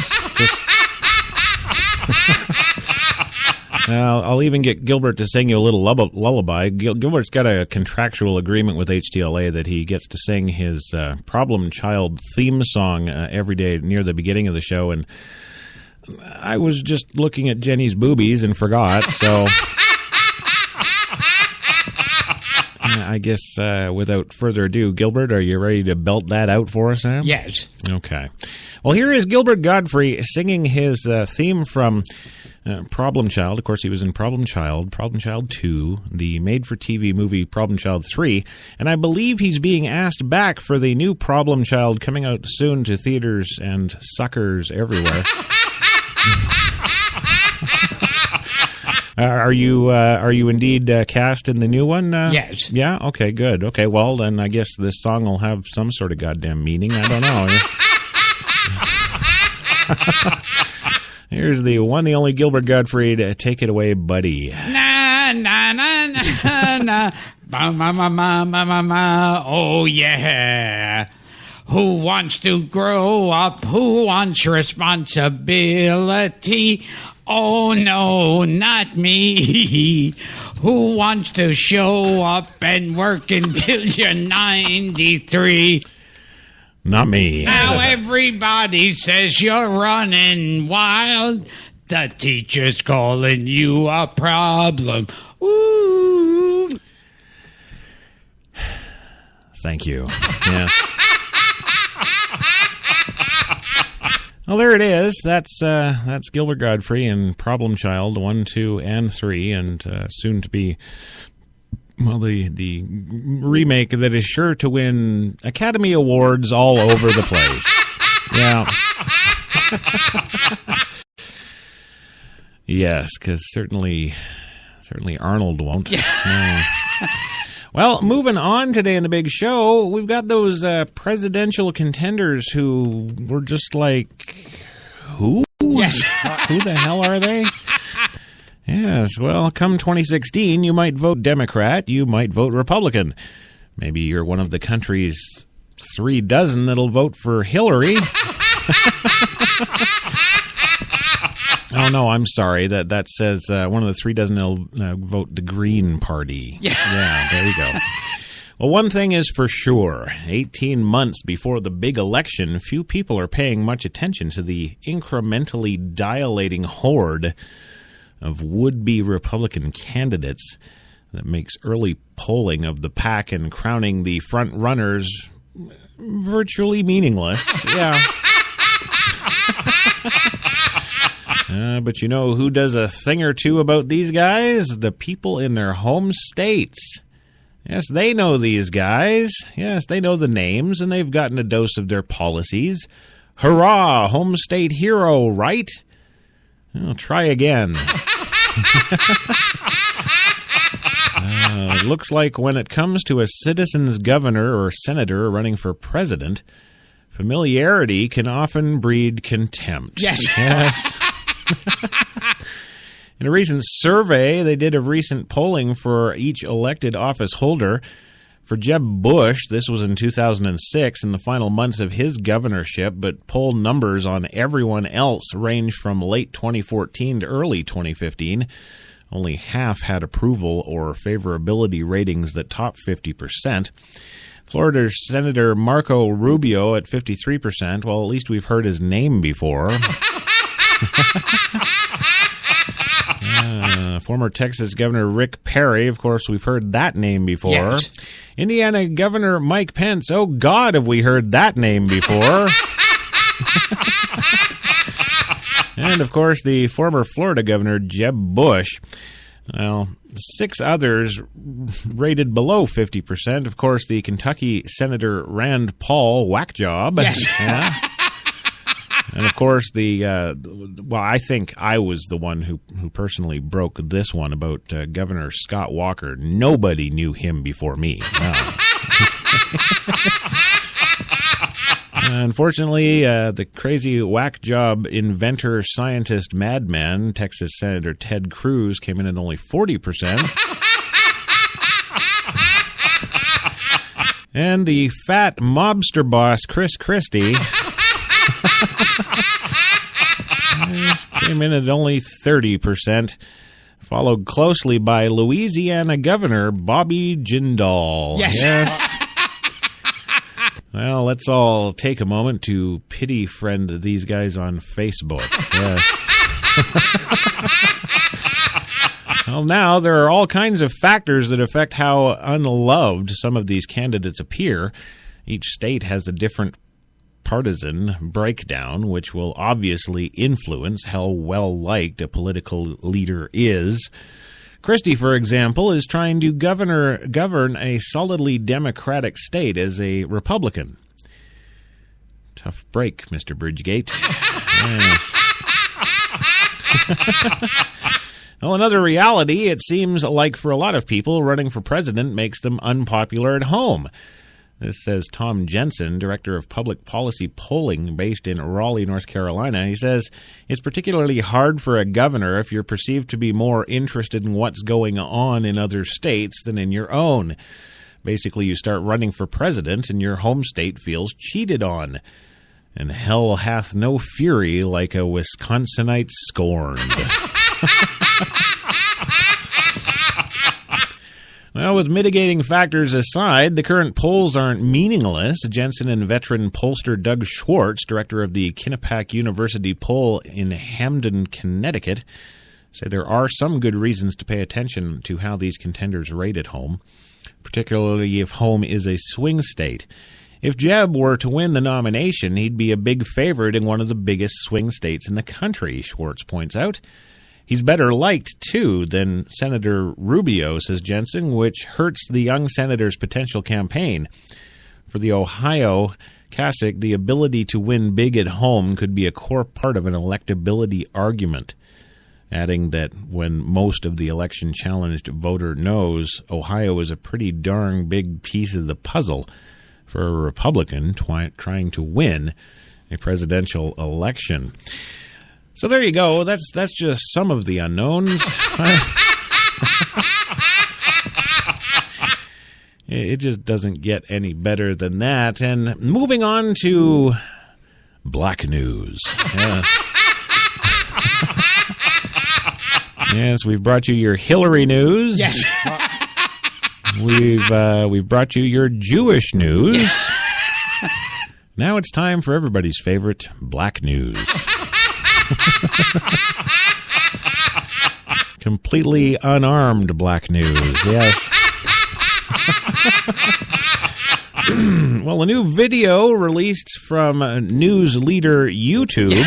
I'll even get Gilbert to sing you a little lullaby. Gilbert's got a contractual agreement with HTLA that he gets to sing his Problem Child theme song every day near the beginning of the show, and I was just looking at Jenny's boobies and forgot, so I guess without further ado, Gilbert, are you ready to belt that out for us, Sam? Yes. Okay. Well, here is Gilbert Godfrey singing his theme from Problem Child. Of course, he was in Problem Child 2, the made-for-TV movie Problem Child 3, and I believe he's being asked back for the new Problem Child coming out soon to theaters and suckers everywhere. Are you indeed cast in the new one? Yes. Yeah? Okay, good. Okay, well, then I guess this song will have some sort of goddamn meaning. I don't know. Here's the one, the only Gilbert Godfrey. Take it away, buddy. Na, na, na, na, na. Ma, ma, ma, ma, ma, ma, ma. Oh, yeah. Who wants to grow up? Who wants responsibility? Oh, no, not me. Who wants to show up and work until you're 93? Not me. Now everybody says you're running wild. The teacher's calling you a problem. Ooh. Thank you. Yes. Well, there it is. That's Gilbert Godfrey in Problem Child 1, 2, and 3, and soon to be, well, the remake that is sure to win Academy Awards all over the place. Yeah. Yes, because certainly Arnold won't. Yeah. No. Well, moving on today in the big show, we've got those presidential contenders who were just like, who? Yes. Who the hell are they? Yes, well, come 2016, you might vote Democrat, you might vote Republican. Maybe you're one of the country's 3 dozen that'll vote for Hillary. Oh, no, I'm sorry. That says one of the 3 dozen will vote the Green Party. Yeah, there you go. Well, one thing is for sure. 18 months before the big election, few people are paying much attention to the incrementally dilating horde of would-be Republican candidates that makes early polling of the pack and crowning the front runners virtually meaningless. Yeah. But you know who does a thing or two about these guys? The people in their home states. Yes, they know these guys. Yes, they know the names, and they've gotten a dose of their policies. Hurrah, home state hero, right? Well, try again. Looks like when it comes to a citizen's governor or senator running for president, familiarity can often breed contempt. Yes. Yes. In a recent survey they did of recent polling for each elected office holder, for Jeb Bush, this was in 2006, in the final months of his governorship, but poll numbers on everyone else ranged from late 2014 to early 2015. Only half had approval or favorability ratings that top 50%. Florida's Senator Marco Rubio at 53%. Well, at least we've heard his name before. Former Texas Governor Rick Perry, of course, we've heard that name before. Yes. Indiana Governor Mike Pence, oh God, have we heard that name before. And, of course, the former Florida Governor Jeb Bush. Well, 6 others rated below 50%. Of course, the Kentucky Senator Rand Paul, whack job. Yes. Yeah. And, of course, I think I was the one who personally broke this one about Governor Scott Walker. Nobody knew him before me. No. Unfortunately, the crazy whack job inventor, scientist, madman, Texas Senator Ted Cruz came in at only 40%. And the fat mobster boss, Chris Christie, came in at only 30%, followed closely by Louisiana Governor Bobby Jindal. Yes. Well, let's all take a moment to pity friend these guys on Facebook. Yes. Well, now there are all kinds of factors that affect how unloved some of these candidates appear. Each state has a different partisan breakdown, which will obviously influence how well-liked a political leader is. Christie, for example, is trying to govern a solidly Democratic state as a Republican. Tough break, Mr. Bridgegate. Yes. Well, another reality, it seems like for a lot of people, running for president makes them unpopular at home. This says Tom Jensen, Director of Public Policy Polling based in Raleigh, North Carolina. He says, it's particularly hard for a governor if you're perceived to be more interested in what's going on in other states than in your own. Basically, you start running for president and your home state feels cheated on. And hell hath no fury like a Wisconsinite scorned. Well, with mitigating factors aside, the current polls aren't meaningless. Jensen and veteran pollster Doug Schwartz, director of the Quinnipiac University poll in Hamden, Connecticut, say there are some good reasons to pay attention to how these contenders rate at home, particularly if home is a swing state. If Jeb were to win the nomination, he'd be a big favorite in one of the biggest swing states in the country, Schwartz points out. He's better liked, too, than Senator Rubio, says Jensen, which hurts the young senator's potential campaign. For the Ohio Kasich, the ability to win big at home could be a core part of an electability argument, adding that when most of the election-challenged voter knows Ohio is a pretty darn big piece of the puzzle for a Republican trying to win a presidential election. So there you go. That's just some of the unknowns. It just doesn't get any better than that. And moving on to black news. Yes. Yes, we've brought you your Hillary news. Yes. We've brought you your Jewish news. Now it's time for everybody's favorite black news. Completely unarmed black news, yes. Well, a new video released from news leader YouTube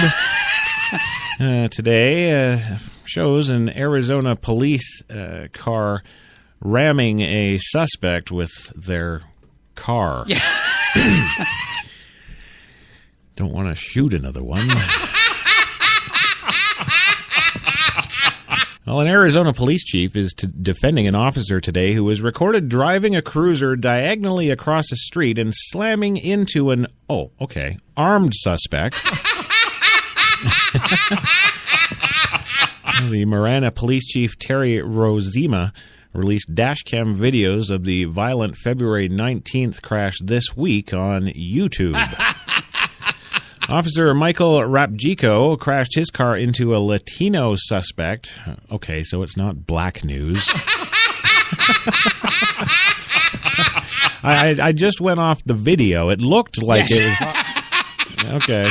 today shows an Arizona police car ramming a suspect with their car. Yeah. Don't want to shoot another one. Well, an Arizona police chief is defending an officer today who was recorded driving a cruiser diagonally across a street and slamming into an, armed suspect. The Marana police chief, Terry Rozema, released dashcam videos of the violent February 19th crash this week on YouTube. Officer Michael Rapjico crashed his car into a Latino suspect. Okay, so it's not black news. I just went off the video. It looked like it was... Okay.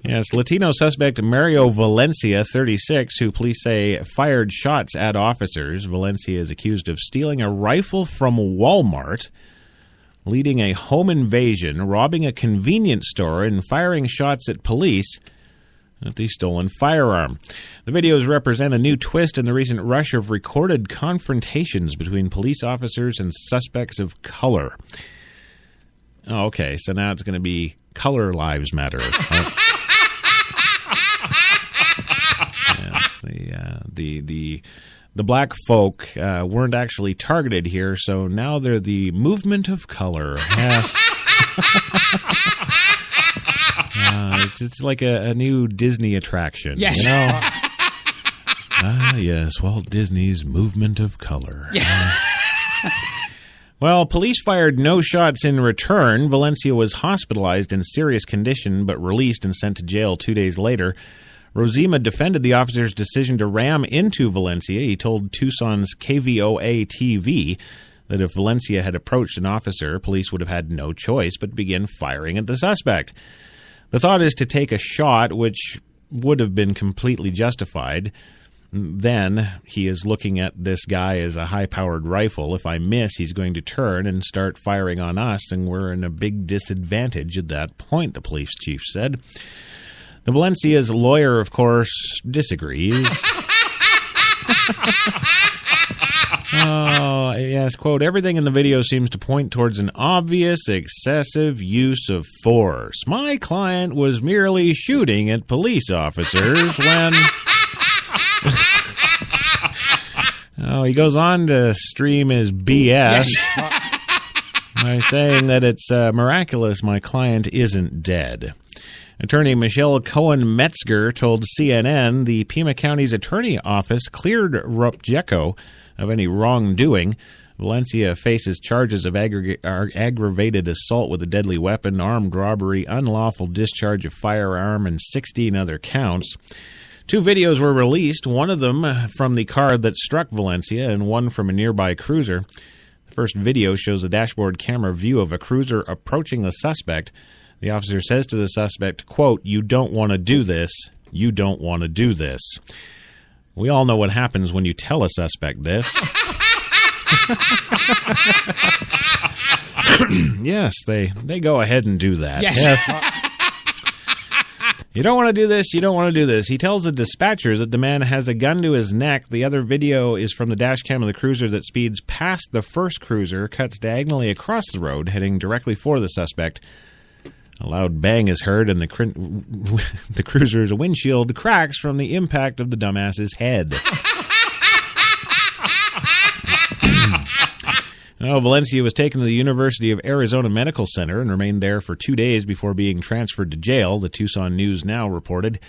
Yes, Latino suspect Mario Valencia, 36, who police say fired shots at officers. Valencia is accused of stealing a rifle from Walmart, leading a home invasion, robbing a convenience store, and firing shots at police with the stolen firearm. The videos represent a new twist in the recent rush of recorded confrontations between police officers and suspects of color. Oh, okay, so now it's going to be Color Lives Matter. Yes, the black folk weren't actually targeted here, so now they're the movement of color. Yes. It's like a new Disney attraction. Yes. You know? Yes, Walt Disney's movement of color. Yeah. Well, police fired no shots in return. Valencia was hospitalized in serious condition, but released and sent to jail 2 days later. Rozema defended the officer's decision to ram into Valencia. He told Tucson's KVOA-TV that if Valencia had approached an officer, police would have had no choice but begin firing at the suspect. The thought is to take a shot, which would have been completely justified. Then he is looking at this guy as a high-powered rifle. If I miss, he's going to turn and start firing on us, and we're in a big disadvantage at that point, the police chief said. The Valencia's lawyer, of course, disagrees. Oh, yes, quote, everything in the video seems to point towards an obvious, excessive use of force. My client was merely shooting at police officers when... Oh, he goes on to stream his BS by saying that it's miraculous my client isn't dead. Attorney Michelle Cohen-Metzger told CNN the Pima County's attorney office cleared Rapjico of any wrongdoing. Valencia faces charges of aggravated assault with a deadly weapon, armed robbery, unlawful discharge of firearm, and 16 other counts. 2 videos were released, one of them from the car that struck Valencia and one from a nearby cruiser. The first video shows a dashboard camera view of a cruiser approaching the suspect. The officer says to the suspect, quote, "You don't want to do this. You don't want to do this." We all know what happens when you tell a suspect this. Yes, they go ahead and do that. Yes. You don't want to do this, you don't want to do this. He tells the dispatcher that the man has a gun to his neck. The other video is from the dash cam of the cruiser that speeds past the first cruiser, cuts diagonally across the road, heading directly for the suspect. A loud bang is heard, and the cruiser's windshield cracks from the impact of the dumbass's head. Valencia was taken to the University of Arizona Medical Center and remained there for 2 days before being transferred to jail, the Tucson News Now reported.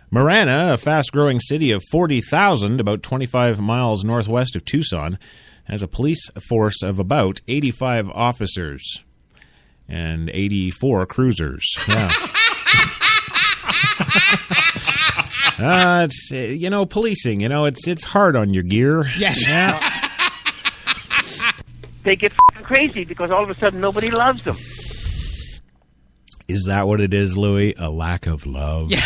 Marana, a fast-growing city of 40,000, about 25 miles northwest of Tucson, has a police force of about 85 officers and 84 cruisers. Yeah. It's policing. It's hard on your gear. Yes. Yeah. They get crazy because all of a sudden nobody loves them. Is that what it is, Louis? A lack of love? Yeah.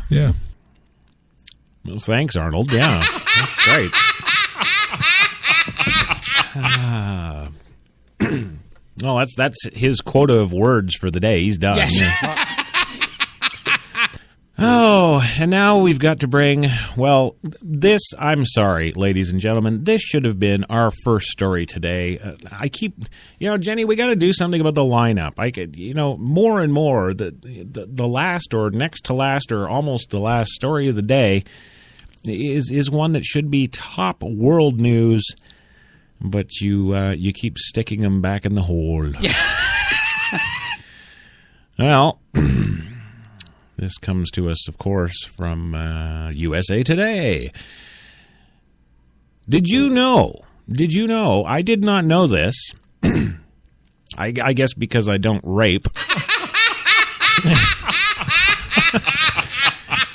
Yeah. Well, thanks, Arnold. Yeah, that's great. Well, that's his quota of words for the day. He's done. Yes. Oh, and now we've got to bring, well, this, I'm sorry, ladies and gentlemen, this should have been our first story today. Jenny, we got to do something about the lineup. More and more, the last or next to last or almost the last story of the day is one that should be top world news, but you keep sticking them back in the hole. Yeah. Well, this comes to us, of course, from USA Today. Did you know? I did not know this. I guess because I don't rape.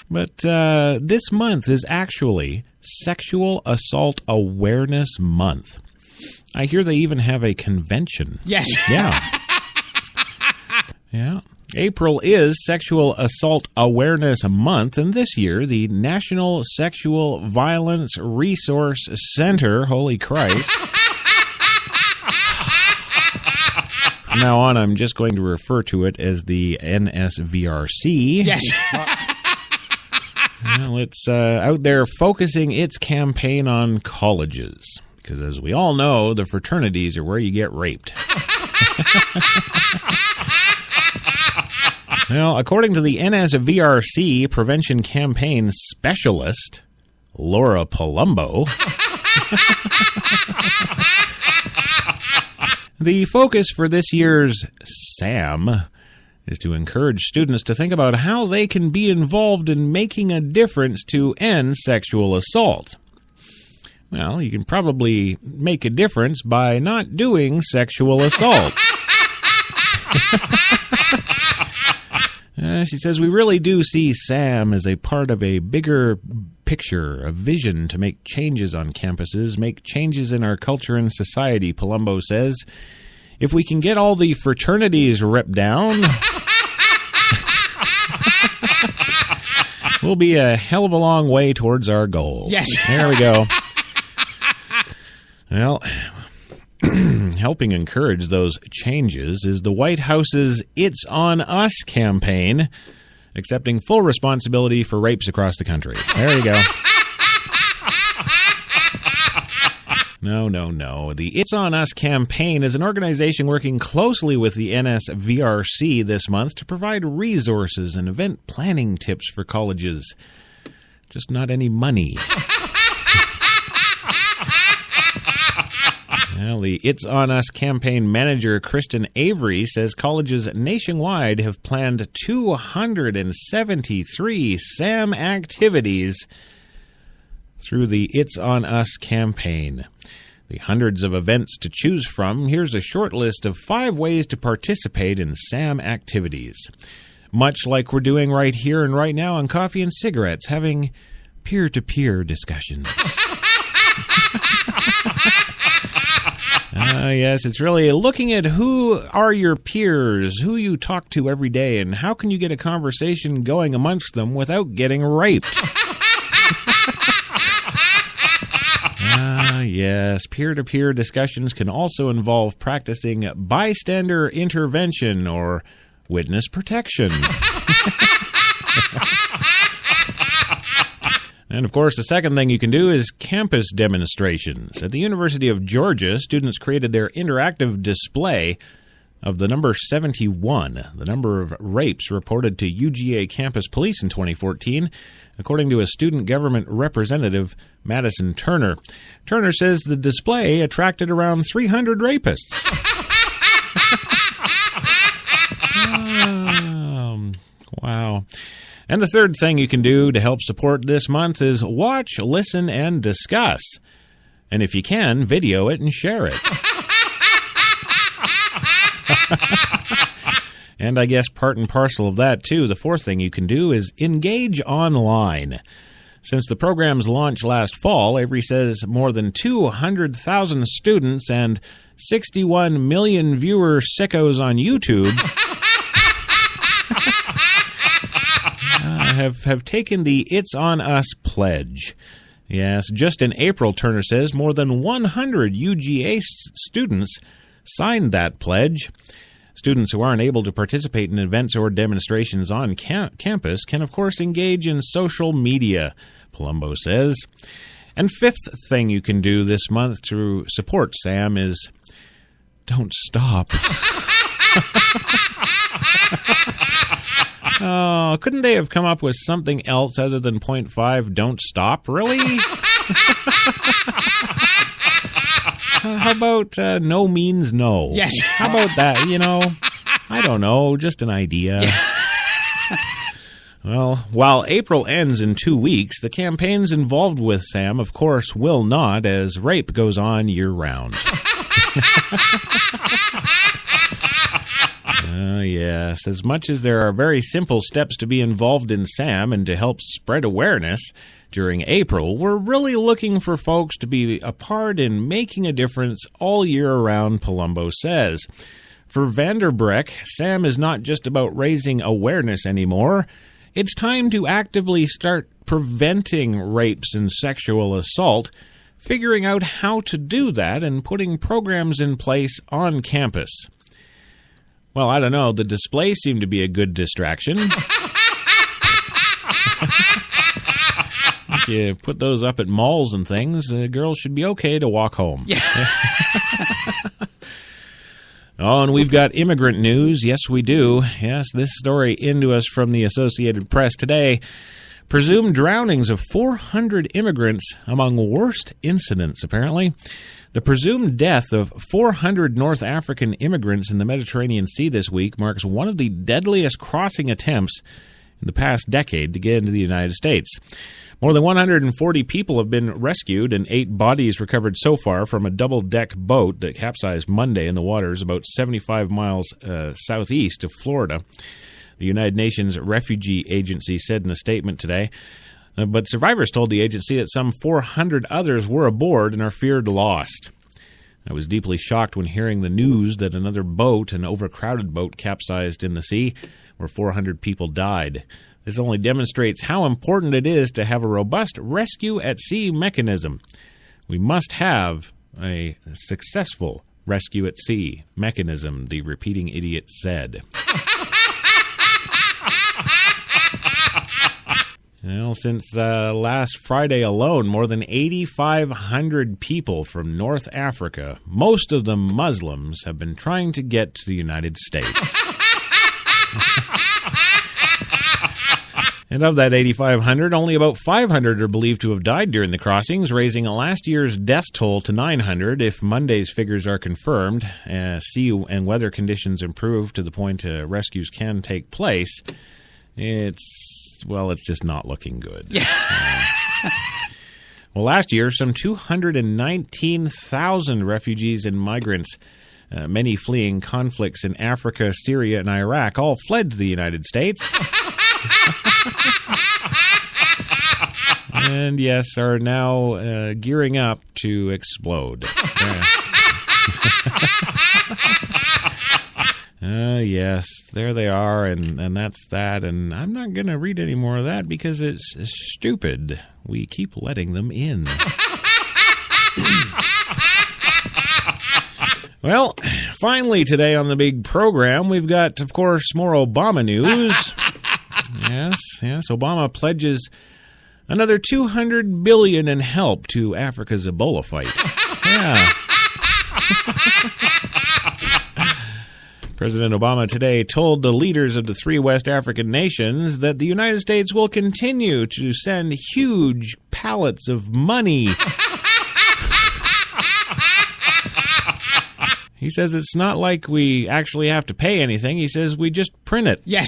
But this month is actually Sexual Assault Awareness Month. I hear they even have a convention. Yes. Yeah. Yeah. April is Sexual Assault Awareness Month, and this year, the National Sexual Violence Resource Center, holy Christ. From now on, I'm just going to refer to it as the NSVRC. Yes. Well, it's out there focusing its campaign on colleges, because as we all know, the fraternities are where you get raped. Well, according to the NSVRC Prevention Campaign Specialist, Laura Palumbo, the focus for this year's SAM is to encourage students to think about how they can be involved in making a difference to end sexual assault. Well, you can probably make a difference by not doing sexual assault. She says, we really do see SAM as a part of a bigger picture, a vision to make changes on campuses, make changes in our culture and society, Palumbo says. If we can get all the fraternities ripped down, we'll be a hell of a long way towards our goal. Yes. There we go. Well, helping encourage those changes is the White House's It's On Us campaign, accepting full responsibility for rapes across the country. There you go. No. The It's On Us campaign is an organization working closely with the NSVRC this month to provide resources and event planning tips for colleges. Just not any money. Well, the It's On Us campaign manager, Kristen Avery, says colleges nationwide have planned 273 SAM activities through the It's On Us campaign. The hundreds of events to choose from, here's a short list of 5 ways to participate in SAM activities. Much like we're doing right here and right now on Coffee and Cigarettes, having peer-to-peer discussions. Yes, it's really looking at who are your peers, who you talk to every day, and how can you get a conversation going amongst them without getting raped. Yes, peer-to-peer discussions can also involve practicing bystander intervention or witness protection. And, of course, the second thing you can do is campus demonstrations. At the University of Georgia, students created their interactive display of the number 71, the number of rapes reported to UGA campus police in 2014, according to a student government representative, Madison Turner. Turner says the display attracted around 300 rapists. Wow. And the third thing you can do to help support this month is watch, listen, and discuss. And if you can, video it and share it. And I guess part and parcel of that, too, the fourth thing you can do is engage online. Since the program's launch last fall, Avery says more than 200,000 students and 61 million viewer sickos on YouTube have taken the It's On Us pledge. Yes, just in April, Turner says, more than 100 UGA students signed that pledge. Students who aren't able to participate in events or demonstrations on campus can, of course, engage in social media, Palumbo says. And fifth thing you can do this month to support Sam is don't stop. Oh, couldn't they have come up with something else other than 0.5 don't stop? Really? How about no means no? Yes. How about that? I don't know, just an idea. Well, while April ends in 2 weeks, the campaigns involved with Sam, of course, will not, as rape goes on year-round. Yes, as much as there are very simple steps to be involved in Sam and to help spread awareness, during April, we're really looking for folks to be a part in making a difference all year around, Palumbo says. For Vanderbreck, Sam is not just about raising awareness anymore. It's time to actively start preventing rapes and sexual assault, figuring out how to do that, and putting programs in place on campus. Well, I don't know. The displays seem to be a good distraction. If you put those up at malls and things, girls should be okay to walk home. Yeah. Oh, and we've got immigrant news. Yes, we do. Yes, this story into us from the Associated Press today. Presumed drownings of 400 immigrants among worst incidents, apparently. The presumed death of 400 North African immigrants in the Mediterranean Sea this week marks one of the deadliest crossing attempts in the past decade to get into the United States. More than 140 people have been rescued and 8 bodies recovered so far from a double-deck boat that capsized Monday in the waters about 75 miles southeast of Florida. The United Nations Refugee Agency said in a statement today. But survivors told the agency that some 400 others were aboard and are feared lost. I was deeply shocked when hearing the news that another boat, an overcrowded boat, capsized in the sea, where 400 people died. This only demonstrates how important it is to have a robust rescue-at-sea mechanism. We must have a successful rescue-at-sea mechanism, the repeating idiot said. Well, since last Friday alone, more than 8,500 people from North Africa, most of them Muslims, have been trying to get to the United States. And of that 8,500, only about 500 are believed to have died during the crossings, raising last year's death toll to 900 if Monday's figures are confirmed. Sea and weather conditions improve to the point rescues can take place. It's just not looking good. Yeah. Well, last year, some 219,000 refugees and migrants, many fleeing conflicts in Africa, Syria, and Iraq, all fled to the United States. And, yes, are now gearing up to explode. Yes, there they are, and that's that. And I'm not going to read any more of that because it's stupid. We keep letting them in. Well, finally today on the big program, we've got, of course, more Obama news. Yes, Obama pledges another $200 billion in help to Africa's Ebola fight. Yeah. President Obama today told the leaders of the 3 West African nations that the United States will continue to send huge pallets of money. He says it's not like we actually have to pay anything. He says we just print it. Yes.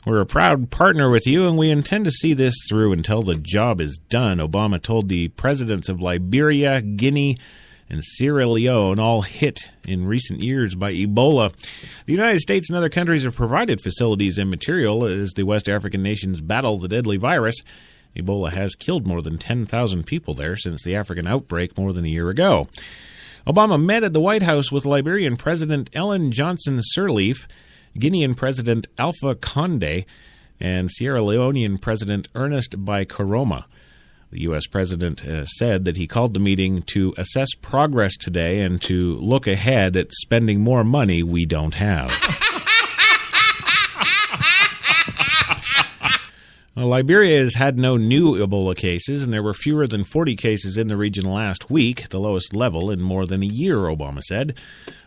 We're a proud partner with you, and we intend to see this through until the job is done, Obama told the presidents of Liberia, Guinea, and Sierra Leone, all hit in recent years by Ebola. The United States and other countries have provided facilities and material as the West African nations battle the deadly virus. Ebola has killed more than 10,000 people there since the African outbreak more than a year ago. Obama met at the White House with Liberian President Ellen Johnson Sirleaf, Guinean President Alpha Condé, and Sierra Leonean President Ernest Bai Koroma. The U.S. President said that he called the meeting to assess progress today and to look ahead at spending more money we don't have. Liberia has had no new Ebola cases, and there were fewer than 40 cases in the region last week, the lowest level in more than a year, Obama said.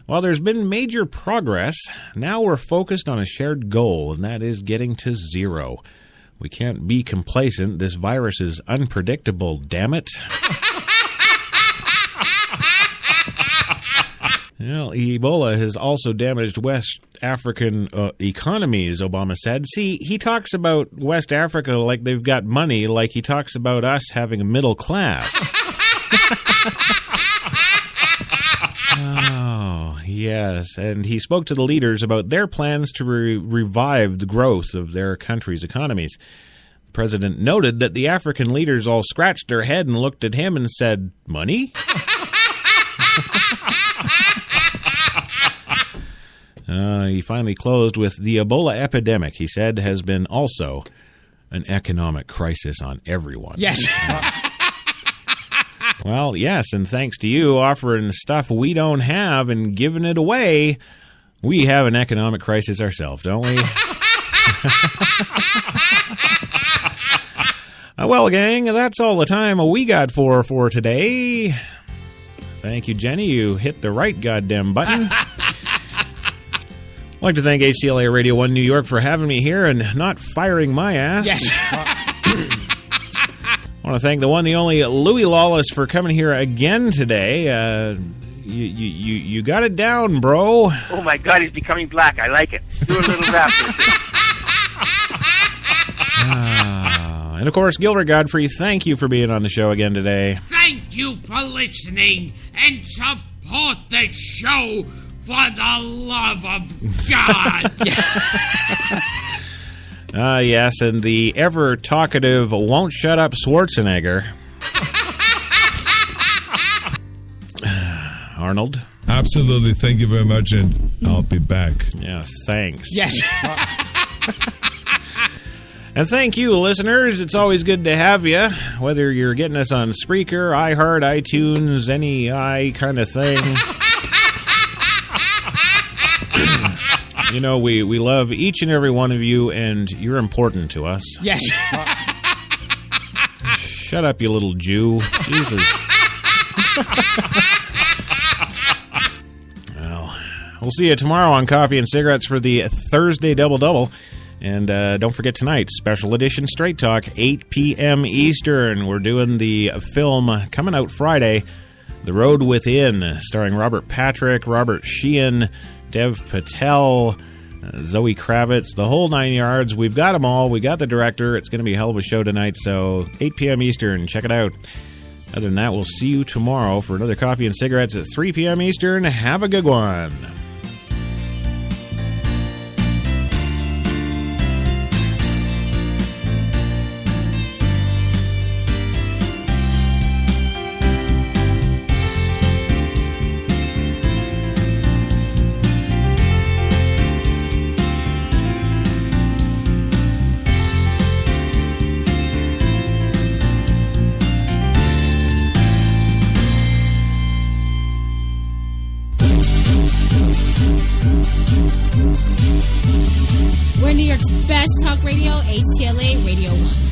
While there's been major progress, now we're focused on a shared goal, and that is getting to zero. We can't be complacent. This virus is unpredictable, damn it. Well, Ebola has also damaged West African economies, Obama said. See, he talks about West Africa like they've got money, like he talks about us having a middle class. Oh, yes. And he spoke to the leaders about their plans to revive the growth of their country's economies. The president noted that the African leaders all scratched their head and looked at him and said, "Money?" He finally closed with the Ebola epidemic, he said, has been also an economic crisis on everyone. Yes. Well, yes, and thanks to you offering stuff we don't have and giving it away, we have an economic crisis ourselves, don't we? Well, gang, that's all the time we got for today. Thank you, Jenny. You hit the right goddamn button. I'd like to thank HCLA Radio 1 New York for having me here and not firing my ass. Yes. I want to thank the one, the only Louis Lawless for coming here again today. You got it down, bro. Oh, my God, he's becoming black. I like it. Do a little rap. And, of course, Gilbert Godfrey, thank you for being on the show again today. Thank you for listening and support the show for the love of God. Yes, and the ever-talkative won't-shut-up Schwarzenegger. Arnold? Absolutely. Thank you very much, and I'll be back. Yeah, thanks. Yes. And thank you, listeners. It's always good to have you, whether you're getting us on Spreaker, iHeart, iTunes, any kind of thing. You know, we love each and every one of you, and you're important to us. Yes. Shut up, you little Jew. Jesus. Well, we'll see you tomorrow on Coffee and Cigarettes for the Thursday Double-Double. And don't forget tonight, special edition Straight Talk, 8 p.m. Eastern. We're doing the film coming out Friday, The Road Within, starring Robert Patrick, Robert Sheehan, Dev Patel, Zoe Kravitz, the whole 9 yards. We've got them all. We got the director. It's going to be a hell of a show tonight, so 8 p.m. Eastern. Check it out. Other than that, we'll see you tomorrow for another Coffee and Cigarettes at 3 p.m. Eastern. Have a good one. We're New York's best talk radio, HTLA Radio 1.